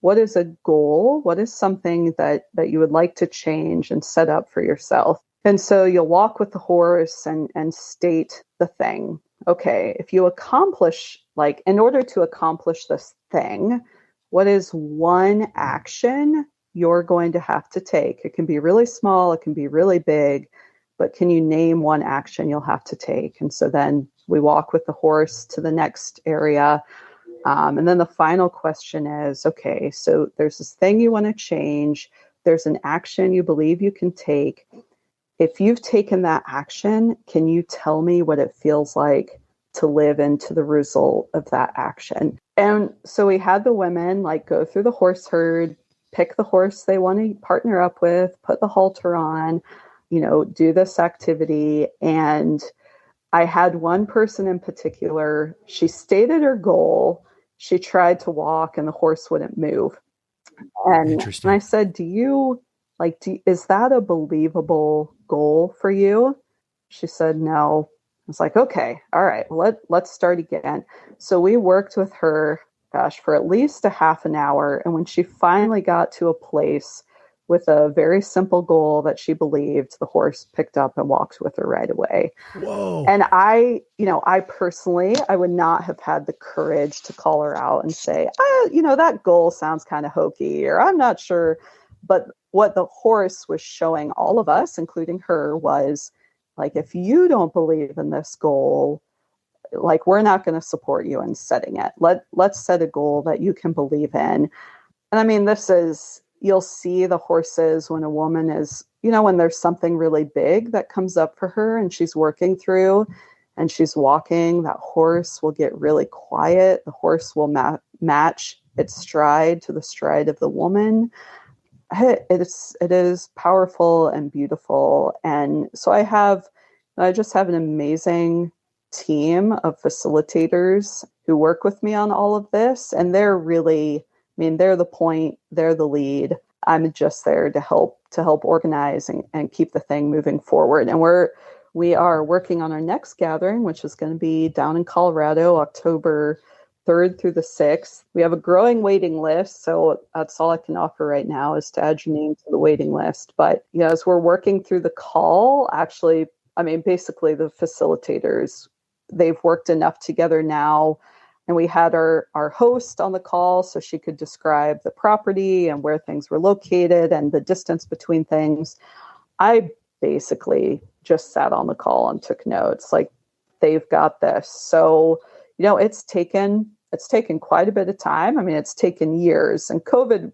is a goal? What is something that you would like to change and set up for yourself? And so you'll walk with the horse and state the thing. Okay, if you accomplish, like, in order to accomplish this thing, what is one action you're going to have to take? It can be really small, it can be really big, but can you name one action you'll have to take? And so then we walk with the horse to the next area. And then the final question is, okay, so there's this thing you want to change. There's an action you believe you can take. If you've taken that action, can you tell me what it feels like to live into the result of that action? And so we had the women like go through the horse herd, pick the horse they want to partner up with, put the halter on, do this activity. And I had one person in particular, she stated her goal. She tried to walk and the horse wouldn't move. And I said, is that a believable goal for you? She said, no. I was like, okay, all right, let's start again. So we worked with her, for at least a half an hour. And when she finally got to a place with a very simple goal that she believed, the horse picked up and walked with her right away. Whoa. And I personally, I would not have had the courage to call her out and say, that goal sounds kind of hokey, or I'm not sure But what the horse was showing all of us, including her, was like, if you don't believe in this goal, like, we're not going to support you in setting it. Let's set a goal that you can believe in. And I mean, you'll see the horses when a woman is, when there's something really big that comes up for her and she's working through and she's walking, that horse will get really quiet. The horse will match its stride to the stride of the woman. It is powerful and beautiful. And so I just have an amazing team of facilitators who work with me on all of this. And they're really, they're the point, they're the lead. I'm just there to help organize and keep the thing moving forward. And we are working on our next gathering, which is going to be down in Colorado, October 3rd through the 6th. We have a growing waiting list, so that's all I can offer right now is to add your name to the waiting list. But as we're working through the call, actually, basically the facilitators, they've worked enough together now. And we had our host on the call so she could describe the property and where things were located and the distance between things. I basically just sat on the call and took notes. Like, they've got this. So, it's taken quite a bit of time. It's taken years, and COVID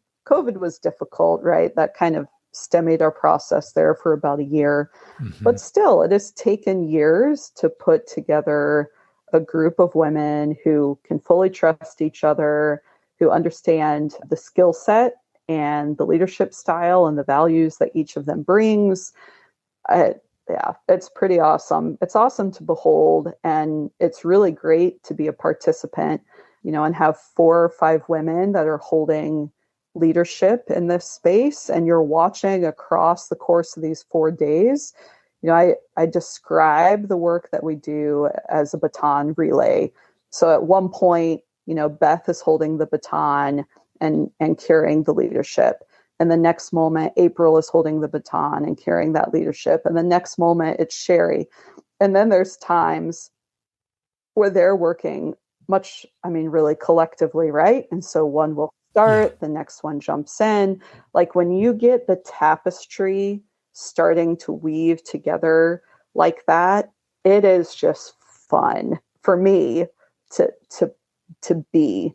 was difficult, right? That kind of stymied our process there for about a year. Mm-hmm. But still, it has taken years to put together a group of women who can fully trust each other, who understand the skill set and the leadership style and the values that each of them brings. It's pretty awesome. It's awesome to behold, and it's really great to be a participant, and have 4 or 5 women that are holding leadership in this space, and you're watching across the course of these 4 days. I describe the work that we do as a baton relay. So at one point, Beth is holding the baton and carrying the leadership. And the next moment, April is holding the baton and carrying that leadership. And the next moment, it's Sherry. And then there's times where they're working really collectively, right? And so one will start, the next one jumps in. Like, when you get the tapestry starting to weave together like that, it is just fun for me to be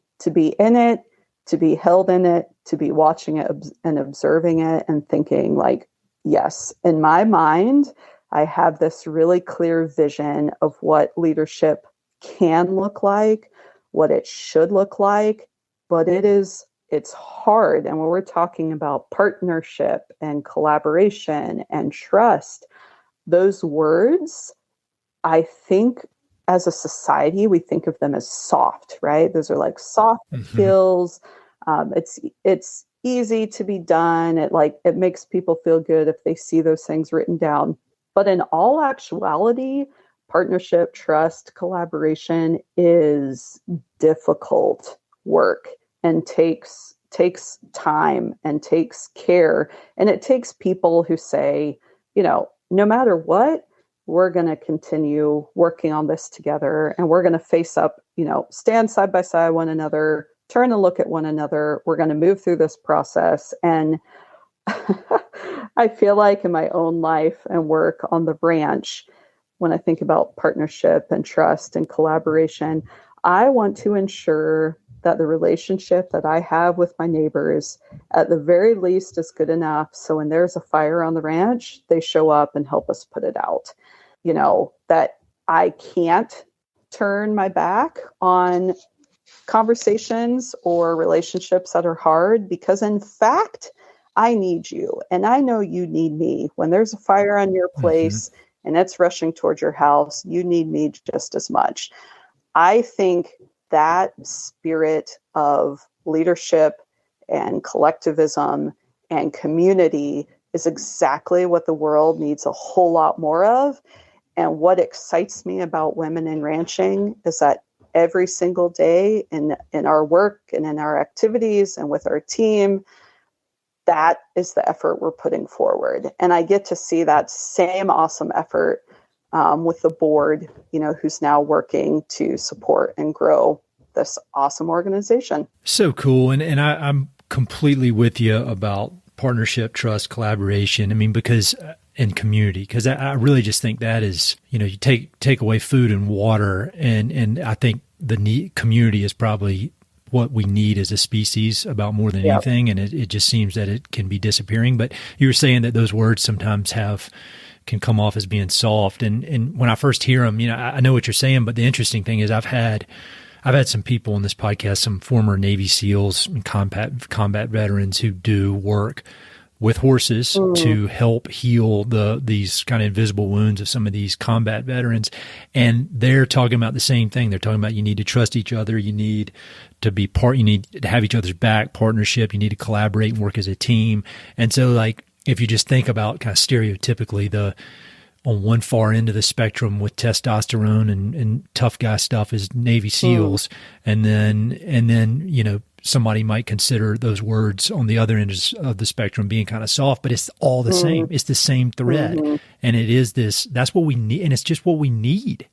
in it, to be held in it, to be watching it and observing it and thinking like, yes, in my mind, I have this really clear vision of what leadership can look like, what it should look like, but it's hard. And when we're talking about partnership and collaboration and trust, those words, I think as a society, we think of them as soft, right? Those are like soft skills. It's easy to be done. It makes people feel good if they see those things written down. But in all actuality, partnership, trust, collaboration is difficult work and takes time and takes care. And it takes people who say, no matter what, we're going to continue working on this together, and we're going to face up, stand side by side one another, turn and look at one another. We're going to move through this process. And I feel like in my own life and work on the ranch, when I think about partnership and trust and collaboration, I want to ensure that the relationship that I have with my neighbors, at the very least, is good enough. So when there's a fire on the ranch, they show up and help us put it out. That I can't turn my back on conversations or relationships that are hard, because in fact, I need you and I know you need me. When there's a fire on your place and it's rushing towards your house, you need me just as much. I think that spirit of leadership and collectivism and community is exactly what the world needs a whole lot more of. And what excites me about women in ranching is that every single day in our work and in our activities and with our team, that is the effort we're putting forward. And I get to see that same awesome effort with the board, who's now working to support and grow this awesome organization. So cool. And I'm completely with you about partnership, trust, collaboration. I mean, because and community, because I really just think that is, you take away food and water, and I think the community is probably what we need as a species about more than anything. And it just seems that it can be disappearing. But you were saying that those words sometimes can come off as being soft. And when I first hear them, I know what you're saying, but the interesting thing is I've had some people on this podcast, some former Navy SEALs and combat veterans who do work with horses to help heal these kind of invisible wounds of some of these combat veterans. And they're talking about the same thing. They're talking about you need to trust each other. You need to be you need to have each other's back, partnership. You need to collaborate and work as a team. And so, like, if you just think about kind of stereotypically on one far end of the spectrum with testosterone and tough guy stuff is Navy SEALs. And then, somebody might consider those words on the other end of the spectrum being kind of soft, but it's all the same. It's the same thread. And it is that's what we need. And it's just what we need.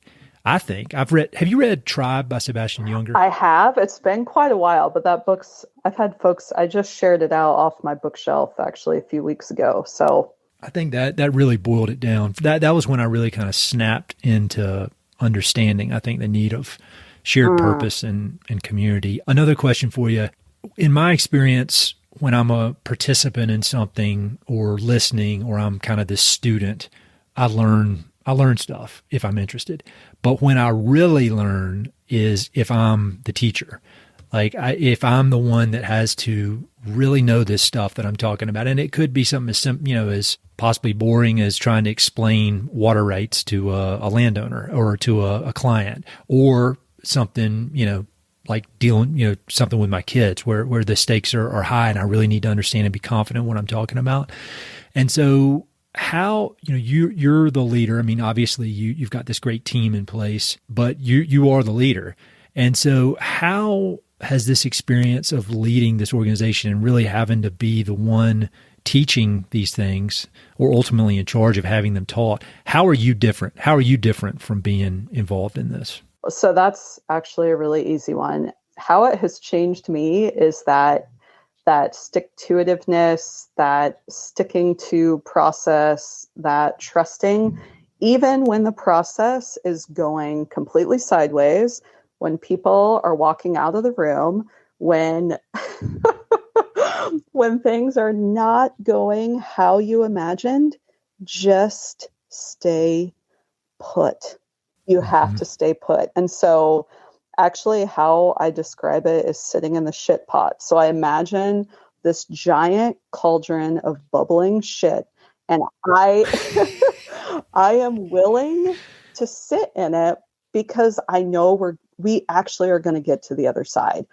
I think have you read Tribe by Sebastian Junger? I have. It's been quite a while, but I've had folks, I just shared it out off my bookshelf actually a few weeks ago. So I think that really boiled it down. That was when I really kind of snapped into understanding, I think, the need of shared purpose and community. Another question for you. In my experience, when I'm a participant in something or listening, or I'm kind of this student, I learn stuff if I'm interested. But when I really learn is if I'm the teacher. Like if I'm the one that has to really know this stuff that I'm talking about, and it could be something as possibly boring as trying to explain water rights to a landowner or to a client, or something, like dealing, something with my kids where the stakes are high and I really need to understand and be confident what I'm talking about. And so how, you're the leader. I mean, obviously you've got this great team in place, but you are the leader. And so how has this experience of leading this organization and really having to be the one teaching these things, or ultimately in charge of having them taught, how are you different? How are you different from being involved in this? So that's actually a really easy one. How it has changed me is that stick-to-itiveness, that sticking to process, that trusting, even when the process is going completely sideways, when people are walking out of the room, when when things are not going how you imagined, just stay put. You have to stay put. And so actually how I describe it is sitting in the shit pot. So I imagine this giant cauldron of bubbling shit, and I am willing to sit in it because I know we actually are going to get to the other side.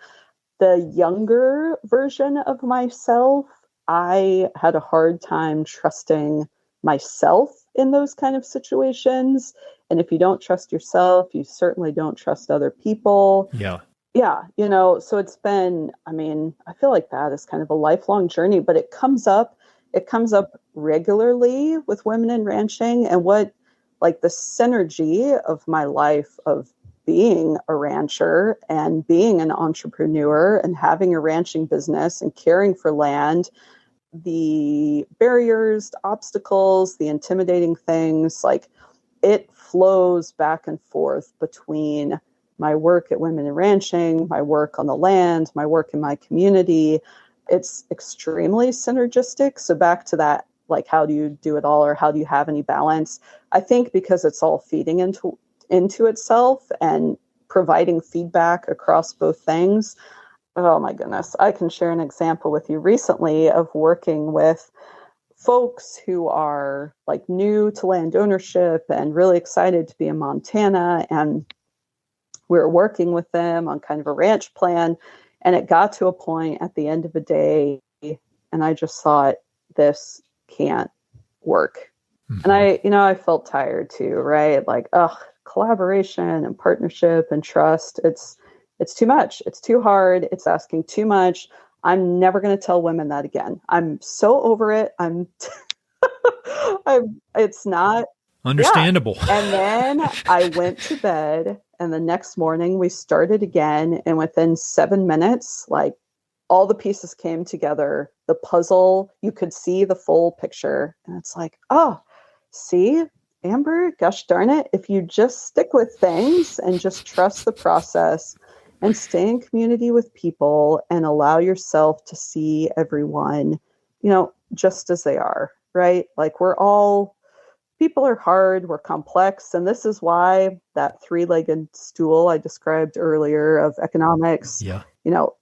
The younger version of myself, I had a hard time trusting myself in those kind of situations. And if you don't trust yourself, you certainly don't trust other people. Yeah. Yeah. So it's been, I feel like that is kind of a lifelong journey, but it comes up regularly with women in ranching, and the synergy of my life of being a rancher and being an entrepreneur and having a ranching business and caring for land, the barriers, the obstacles, the intimidating things, it flows back and forth between my work at Women in Ranching, my work on the land, my work in my community. It's extremely synergistic. So back to that, how do you do it all, or how do you have any balance? I think because it's all feeding into itself and providing feedback across both things. Oh my goodness. I can share an example with you recently of working with folks who are new to land ownership and really excited to be in Montana. And we're working with them on kind of a ranch plan. And it got to a point at the end of the day, and I just thought, this can't work. Mm-hmm. And I felt tired too, right? Collaboration and partnership and trust. It's too much. It's too hard. It's asking too much. I'm never going to tell women that again. I'm so over it. It's not understandable. Yeah. And then I went to bed, and the next morning we started again. And within 7 minutes, all the pieces came together, the puzzle, you could see the full picture. And it's like, oh, see, Amber, gosh darn it, if you just stick with things and just trust the process and stay in community with people and allow yourself to see everyone, just as they are, right? Like people are hard, we're complex. And this is why that three-legged stool I described earlier of economics,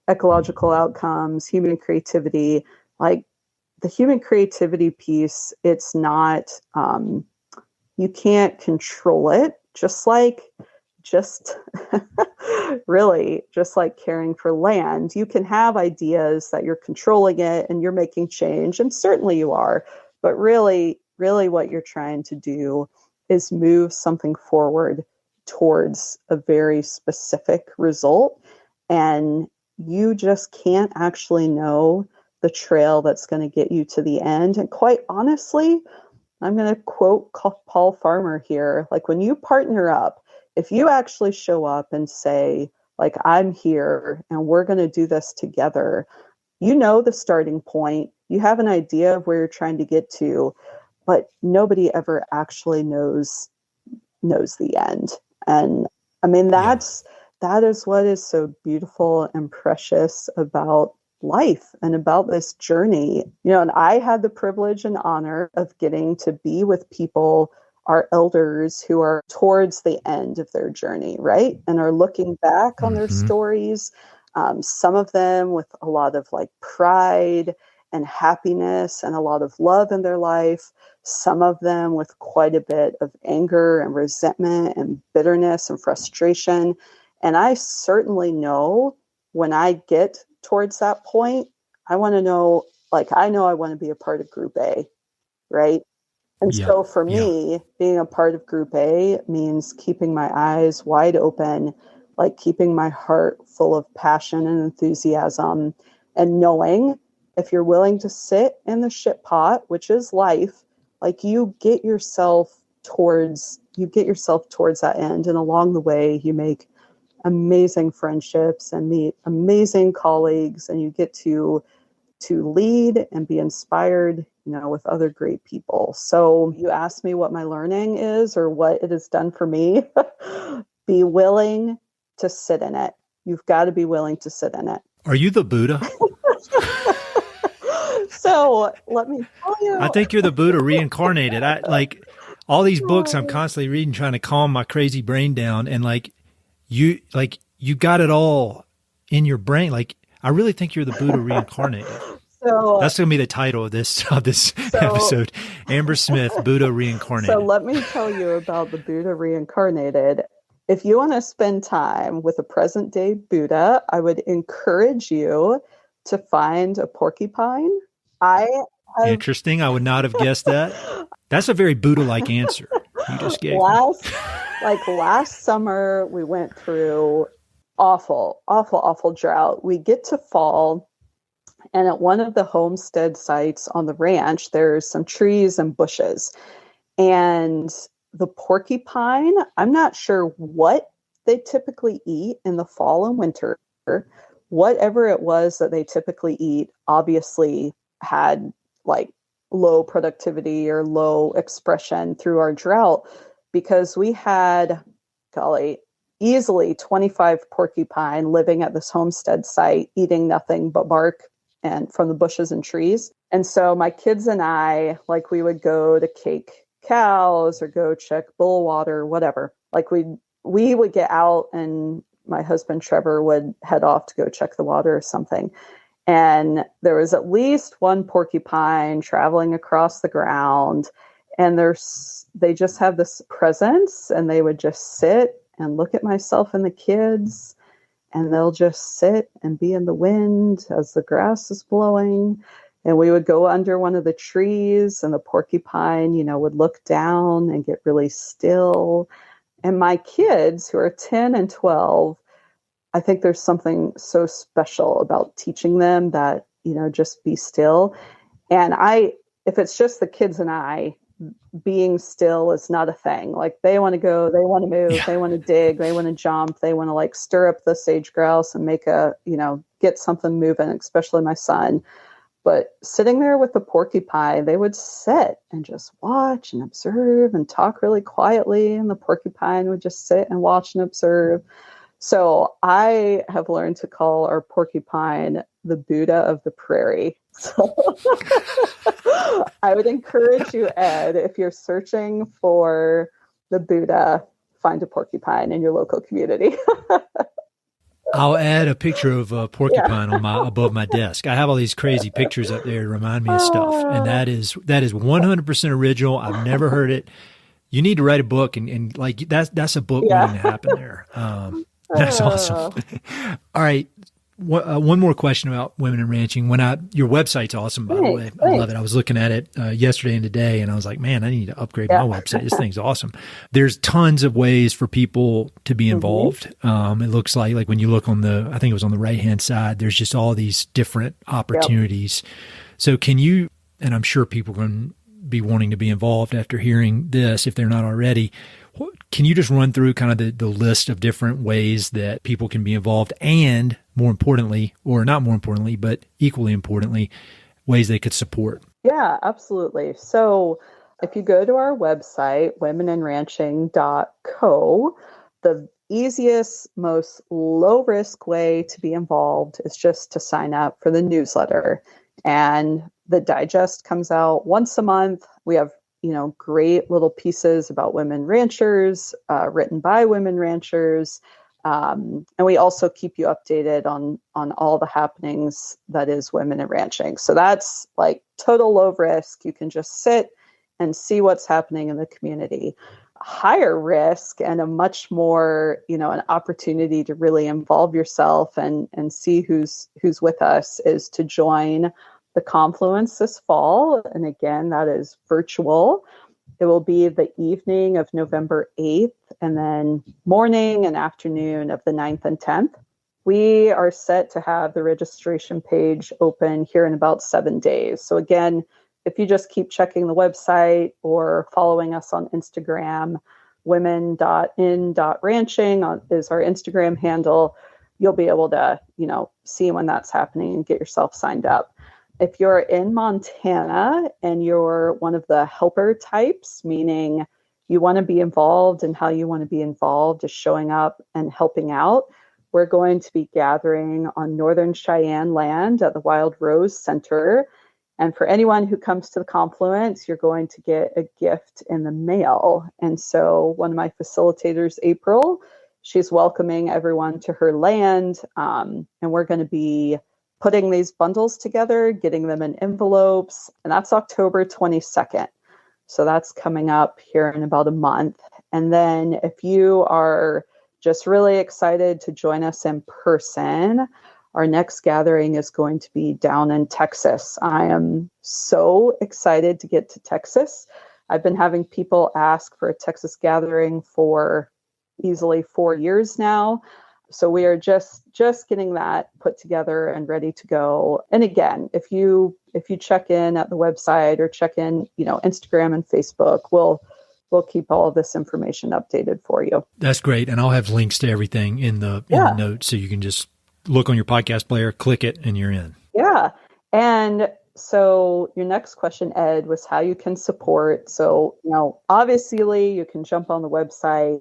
ecological outcomes, human creativity, like the human creativity piece, it's not, you can't control it, just really, just like caring for land. You can have ideas that you're controlling it and you're making change, and certainly you are, but really what you're trying to do is move something forward towards a very specific result. And you just can't actually know the trail that's going to get you to the end. And quite honestly, I'm going to quote Paul Farmer here. Like, when you partner up, if you actually show up and say, like, I'm here and we're going to do this together, the starting point, you have an idea of where you're trying to get to, but nobody ever actually knows the end. And I mean, that is what is so beautiful and precious about life and about this journey. And I had the privilege and honor of getting to be with people, our elders, who are towards the end of their journey, right? And are looking back on their stories, some of them with a lot of like pride and happiness and a lot of love in their life, some of them with quite a bit of anger and resentment and bitterness and frustration. And I certainly know when I get towards that point, I want to know, like, I know I want to be a part of Group A, right? And so for me, being a part of Group A means keeping my eyes wide open, like keeping my heart full of passion and enthusiasm, and knowing if you're willing to sit in the shit pot, which is life, like you get yourself towards that end. And along the way, you make amazing friendships and meet amazing colleagues, and you get to lead and be inspired, with other great people. So you asked me what my learning is or what it has done for me. Be willing to sit in it. You've got to be willing to sit in it. Are you the Buddha? So let me tell you. I think you're the Buddha reincarnated. I like all these books I'm constantly reading, trying to calm my crazy brain down. And you got it all in your brain. Like, I really think you're the Buddha reincarnated. So that's going to be the title of this episode. Amber Smith, Buddha reincarnated. So let me tell you about the Buddha reincarnated. If you want to spend time with a present day Buddha, I would encourage you to find a porcupine. Interesting. I would not have guessed that. That's a very Buddha-like answer you just gave. Last summer, we went through awful drought. We get to fall, and at one of the homestead sites on the ranch, there's some trees and bushes. And the porcupine, I'm not sure what they typically eat in the fall and winter. Whatever it was that they typically eat, obviously had like low productivity or low expression through our drought, because we had, easily 25 porcupine living at this homestead site, eating nothing but bark and from the bushes and trees. And so my kids and I, we would go to cake cows or go check bull water, whatever. We would get out, and my husband Trevor would head off to go check the water or something. And there was at least one porcupine traveling across the ground, and they just have this presence, and they would just sit and look at myself and the kids, and they'll just sit and be in the wind as the grass is blowing. And we would go under one of the trees, and the porcupine, would look down and get really still. And my kids, who are 10 and 12, I think there's something so special about teaching them that, just be still. And if it's just the kids and I, being still is not a thing. They want to go, they want to move, They want to dig, they want to jump, they want to stir up the sage grouse and make a get something moving, especially my son. But sitting there with the porcupine, they would sit and just watch and observe and talk really quietly. And the porcupine would just sit and watch and observe. So I have learned to call our porcupine the Buddha of the prairie. So I would encourage you, Ed, if you're searching for the Buddha, find a porcupine in your local community. I'll add a picture of a porcupine above my desk. I have all these crazy pictures up there to remind me of stuff, and that is 100% original. I've never heard it. You need to write a book, and like that's a book waiting to happen there. That's awesome. All right. One more question about women in ranching. Your website's awesome, by the way. I love it. I was looking at it yesterday and today, and I was like, man, I need to upgrade my website. This thing's awesome. There's tons of ways for people to be involved. It looks like when you look on I think it was on the right-hand side, there's just all these different opportunities. So can you, and I'm sure people are going to be wanting to be involved after hearing this, if they're not already, can you just run through kind of the list of different ways that people can be involved, and more importantly, or not more importantly, but equally importantly, ways they could support? Yeah, absolutely. So if you go to our website, womenandranching.co, the easiest, most low-risk way to be involved is just to sign up for the newsletter. And the digest comes out once a month. We have great little pieces about women ranchers, written by women ranchers. And we also keep you updated on all the happenings that is women in ranching. So that's like total low risk. You can just sit and see what's happening in the community. Higher risk and a much more, an opportunity to really involve yourself and see who's with us is to join the Confluence this fall. And again, that is virtual. It will be the evening of November 8th and then morning and afternoon of the 9th and 10th. We are set to have the registration page open here in about 7 days. So again, if you just keep checking the website or following us on Instagram, women.in.ranching is our Instagram handle, you'll be able to, see when that's happening and get yourself signed up. If you're in Montana and you're one of the helper types, meaning you want to be involved and how you want to be involved is showing up and helping out, we're going to be gathering on Northern Cheyenne land at the Wild Rose Center. And for anyone who comes to the Confluence, you're going to get a gift in the mail. And so one of my facilitators, April, she's welcoming everyone to her land. And we're going to be putting these bundles together, getting them in envelopes, and that's October 22nd. So that's coming up here in about a month. And then if you are just really excited to join us in person, our next gathering is going to be down in Texas. I am so excited to get to Texas. I've been having people ask for a Texas gathering for easily 4 years now. So we are just getting that put together and ready to go. And again, if you check in at the website or check in, Instagram and Facebook, we'll keep all of this information updated for you. That's great. And I'll have links to everything in the notes, so you can just look on your podcast player, click it, and you're in. Yeah. And so your next question, Ed, was how you can support. So, obviously you can jump on the website,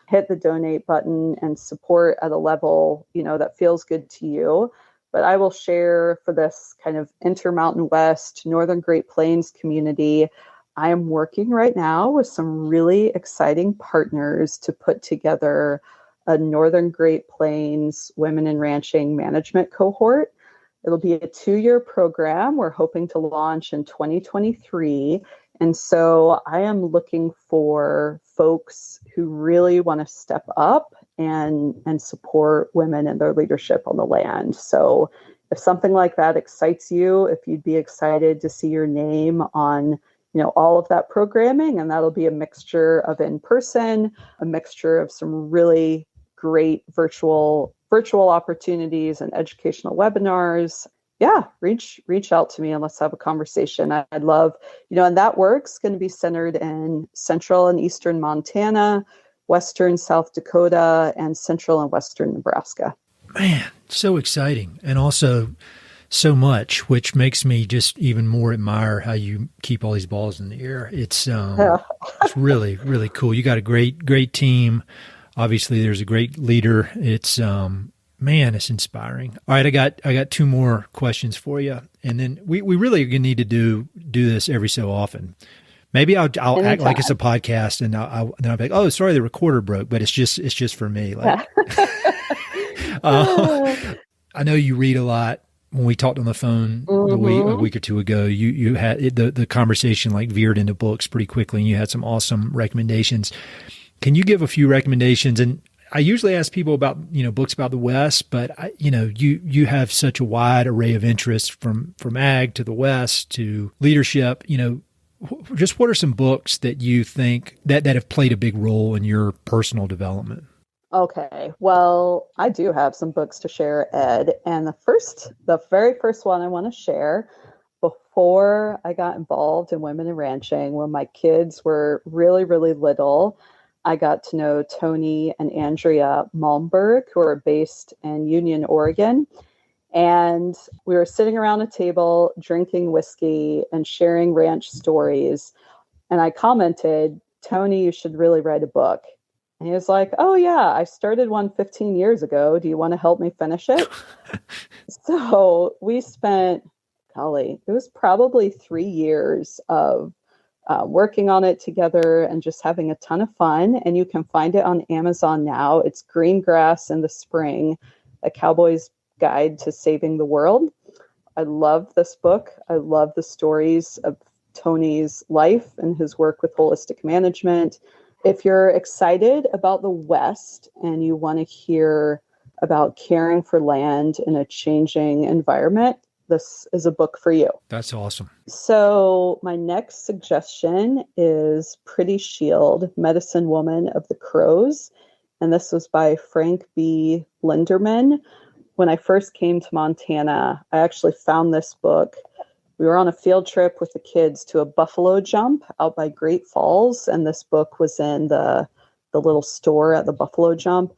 hit the donate button and support at a level, that feels good to you. But I will share for this kind of Intermountain West, Northern Great Plains community, I am working right now with some really exciting partners to put together a Northern Great Plains Women in Ranching Management cohort. It'll be a 2-year program. We're hoping to launch in 2023. And so I am looking for folks who really want to step up and support women in their leadership on the land. So if something like that excites you, if you'd be excited to see your name on, all of that programming, and that'll be a mixture of in-person, a mixture of some really great virtual opportunities and educational webinars. Yeah, reach out to me and let's have a conversation. I'd love, and that work's going to be centered in central and eastern Montana, western South Dakota, and central and western Nebraska. Man, So exciting. And also so much, which makes me just even more admire how you keep all these balls in the air. It's really, really cool. You got a great team. Obviously there's a great leader. It's, man, it's inspiring. All right. I got two more questions for you. And then we really need to do this every so often. Maybe I'll act like it's a podcast, and then I'll be like, oh, sorry, the recorder broke, but it's just for me. Like, I know you read a lot. When we talked on the phone a week or two ago, you had the conversation like veered into books pretty quickly, and you had some awesome recommendations. Can you give a few recommendations? And I usually ask people about, books about the West, but you have such a wide array of interests from ag to the West to leadership, just what are some books that you think that have played a big role in your personal development? Okay. Well, I do have some books to share, Ed. And the very first one I want to share, before I got involved in women in ranching, when my kids were really, really little, I got to know Tony and Andrea Malmberg, who are based in Union, Oregon. And we were sitting around a table, drinking whiskey and sharing ranch stories. And I commented, Tony, you should really write a book. And he was like, oh, yeah, I started one 15 years ago. Do you want to help me finish it? So we spent, it was probably 3 years of working on it together and just having a ton of fun. And you can find it on Amazon now. It's Green Grass in the Spring, a cowboy's guide to saving the world. I love this book. I love the stories of Tony's life and his work with holistic management. If you're excited about the West and you want to hear about caring for land in a changing environment, this is a book for you. That's awesome. So my next suggestion is Pretty Shield, Medicine Woman of the Crows. And this was by Frank B. Linderman. When I first came to Montana, I actually found this book. We were on a field trip with the kids to a buffalo jump out by Great Falls, and this book was in the little store at the buffalo jump.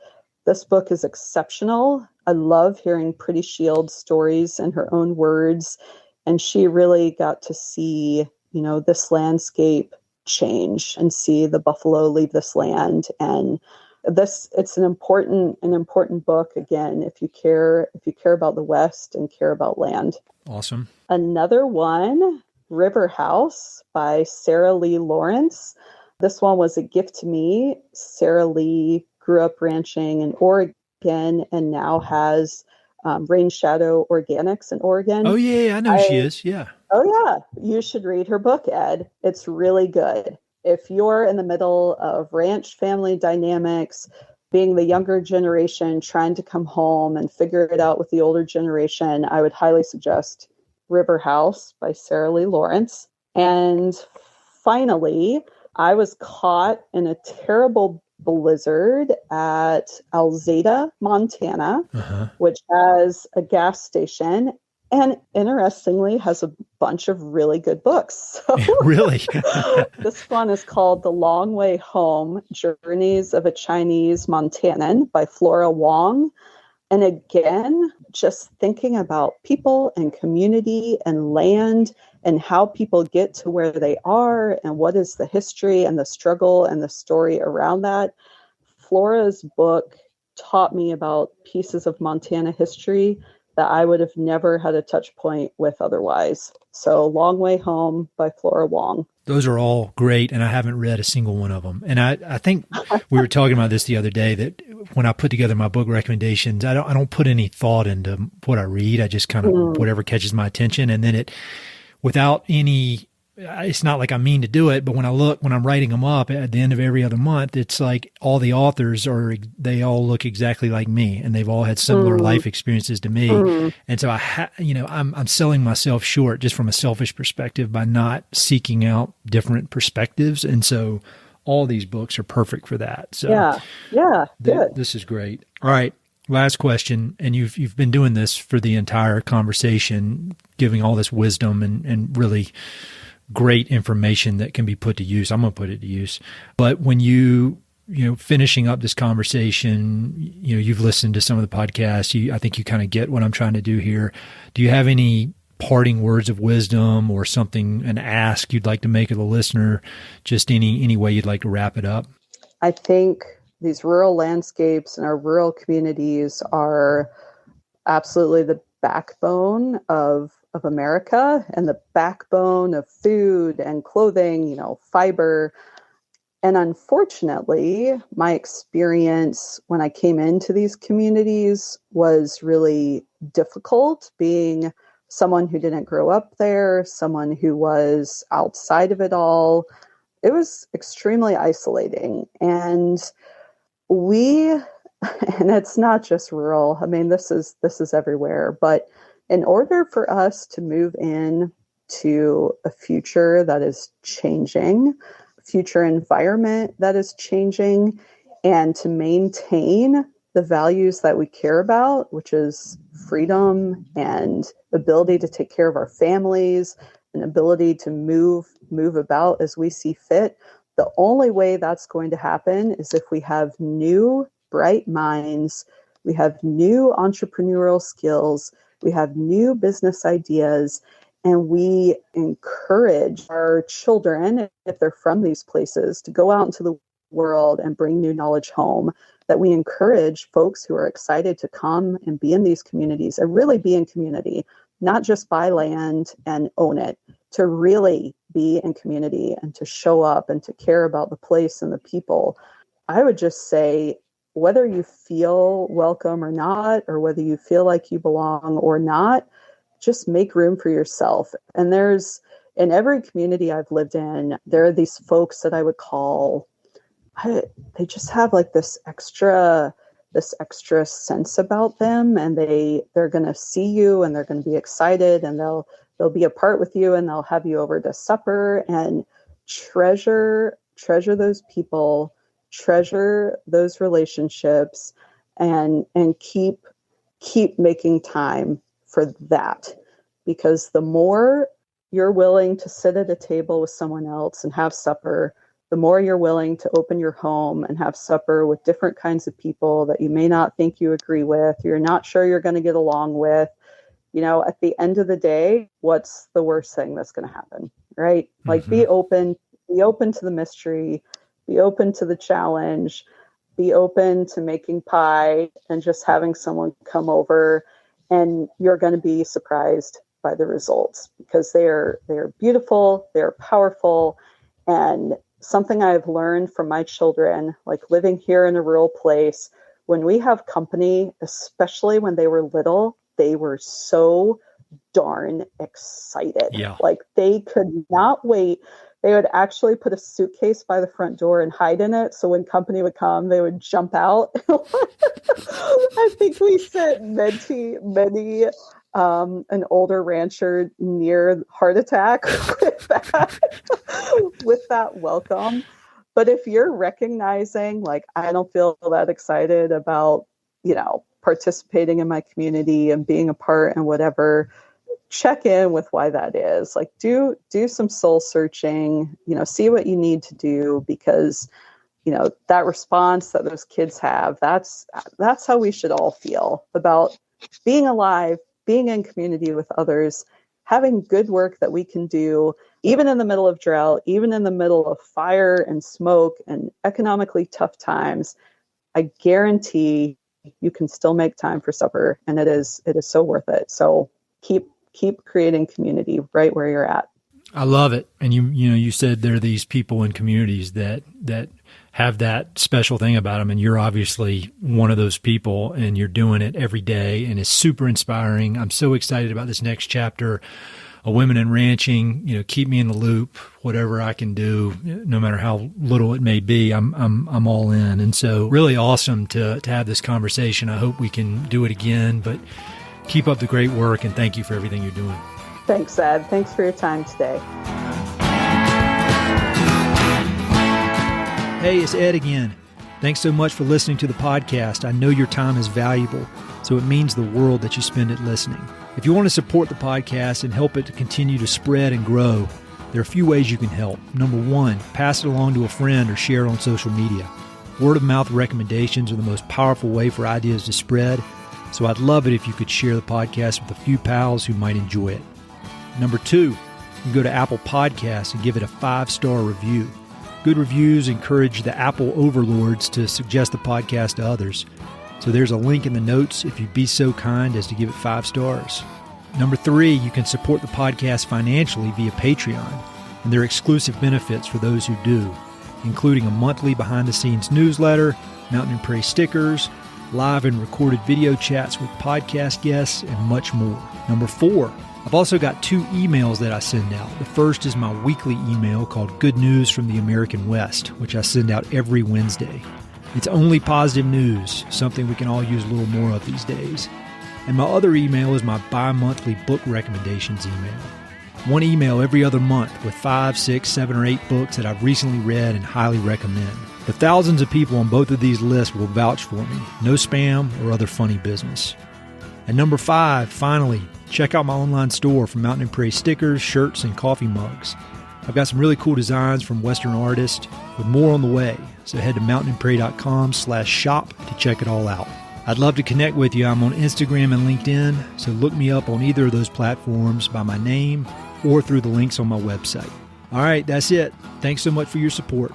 This book is exceptional. I love hearing Pretty Shield's stories in her own words, and she really got to see, this landscape change and see the buffalo leave this land. And it's an important book, again, if you care about the West and care about land. Awesome. Another one, River House by Sarah Lee Lawrence. This one was a gift to me. Sarah Lee grew up ranching in Oregon and now has Rain Shadow Organics in Oregon. Oh, yeah, I know she is. Yeah. Oh, yeah. You should read her book, Ed. It's really good. If you're in the middle of ranch family dynamics, being the younger generation trying to come home and figure it out with the older generation, I would highly suggest River House by Sarah Lee Lawrence. And finally, I was caught in a terrible blizzard at Alzada, Montana, which has a gas station and interestingly has a bunch of really good books. So really? This one is called The Long Way Home, Journeys of a Chinese Montanan by Flora Wong. And again, just thinking about people and community and land and how people get to where they are and what is the history and the struggle and the story around that. Flora's book taught me about pieces of Montana history that I would have never had a touch point with otherwise. So Long Way Home by Flora Wong. Those are all great, and I haven't read a single one of them. And I think we were talking about this the other day, that when I put together my book recommendations, I don't put any thought into what I read. I just kind of whatever catches my attention, and then without any. It's not like I mean to do it, but when I'm writing them up at the end of every other month, it's like all the authors they all look exactly like me, and they've all had similar life experiences to me. And so I'm selling myself short just from a selfish perspective by not seeking out different perspectives. And so all these books are perfect for that. So good. This is great. All right. Last question. And you've been doing this for the entire conversation, giving all this wisdom and really great information that can be put to use. I'm going to put it to use. But when you finishing up this conversation, you've listened to some of the podcasts. I think you kind of get what I'm trying to do here. Do you have any parting words of wisdom or something, an ask you'd like to make of the listener? Just any way you'd like to wrap it up? I think these rural landscapes and our rural communities are absolutely the backbone of America and the backbone of food and clothing, fiber. And unfortunately, my experience when I came into these communities was really difficult, being someone who didn't grow up there, someone who was outside of it all. It was extremely isolating. And and it's not just rural. I mean, this is everywhere. But in order for us to move in to a future that is changing, future environment that is changing, and to maintain the values that we care about, which is freedom and ability to take care of our families and ability to move about as we see fit, the only way that's going to happen is if we have new bright minds, we have new entrepreneurial skills, we have new business ideas, and we encourage our children, if they're from these places, to go out into the world and bring new knowledge home, that we encourage folks who are excited to come and be in these communities and really be in community, not just buy land and own it, to really be in community and to show up and to care about the place and the people. I would just say, whether you feel welcome or not, or whether you feel like you belong or not, just make room for yourself. And in every community I've lived in, there are these folks that I would call, they just have like this extra sense about them, and they're going to see you and they're going to be excited, and they'll be apart with you, and they'll have you over to supper. And treasure those people, treasure those relationships, and keep making time for that. Because the more you're willing to sit at a table with someone else and have supper, the more you're willing to open your home and have supper with different kinds of people that you may not think you agree with, you're not sure you're going to get along with. At the end of the day, what's the worst thing that's going to happen, right? Mm-hmm. Like, be open to the mystery, be open to the challenge, be open to making pie and just having someone come over, and you're going to be surprised by the results, because they're beautiful, they're powerful. And something I've learned from my children, like living here in a rural place, when we have company, especially when they were little, they were so darn excited. Yeah. Like, they could not wait. They would actually put a suitcase by the front door and hide in it, so when company would come, they would jump out. I think we sent many an older rancher near heart attack with that welcome. But if you're recognizing, like, I don't feel that excited about, participating in my community and being a part and whatever, check in with why that is. Like, do some soul searching, see what you need to do, because, that response that those kids have, that's how we should all feel about being alive, being in community with others, having good work that we can do, even in the middle of drought, even in the middle of fire and smoke and economically tough times. I guarantee you can still make time for supper, and it is so worth it. So keep creating community right where you're at. I love it. And you said there are these people in communities that have that special thing about them, and you're obviously one of those people, and you're doing it every day, and it's super inspiring. I'm so excited about this next chapter of Women in Ranching. Keep me in the loop, whatever I can do, no matter how little it may be. I'm all in. And so really awesome to have this conversation. I hope we can do it again, but keep up the great work, and thank you for everything you're doing. Thanks, Ed. Thanks for your time today. Hey, it's Ed again. Thanks so much for listening to the podcast. I know your time is valuable, so it means the world that you spend it listening. If you want to support the podcast and help it to continue to spread and grow, there are a few ways you can help. Number one, pass it along to a friend or share it on social media. Word of mouth recommendations are the most powerful way for ideas to spread, so I'd love it if you could share the podcast with a few pals who might enjoy it. Number 2, you can go to Apple Podcasts and give it a 5-star review. Good reviews encourage the Apple overlords to suggest the podcast to others. So there's a link in the notes if you'd be so kind as to give it 5 stars. Number 3, you can support the podcast financially via Patreon, and there are exclusive benefits for those who do, including a monthly behind-the-scenes newsletter, Mountain and Prairie stickers, live and recorded video chats with podcast guests, and much more. Number 4, I've also got 2 emails that I send out. The first is my weekly email called Good News from the American West, which I send out every Wednesday. It's only positive news, something we can all use a little more of these days. And my other email is my bi-monthly book recommendations email. 1 email every other month with 5, 6, 7, or 8 books that I've recently read and highly recommend. The thousands of people on both of these lists will vouch for me. No spam or other funny business. And number 5, finally, check out my online store for Mountain and Prairie stickers, shirts, and coffee mugs. I've got some really cool designs from Western artists with more on the way. So head to mountainandprairie.com/shop to check it all out. I'd love to connect with you. I'm on Instagram and LinkedIn, so look me up on either of those platforms by my name or through the links on my website. All right, that's it. Thanks so much for your support.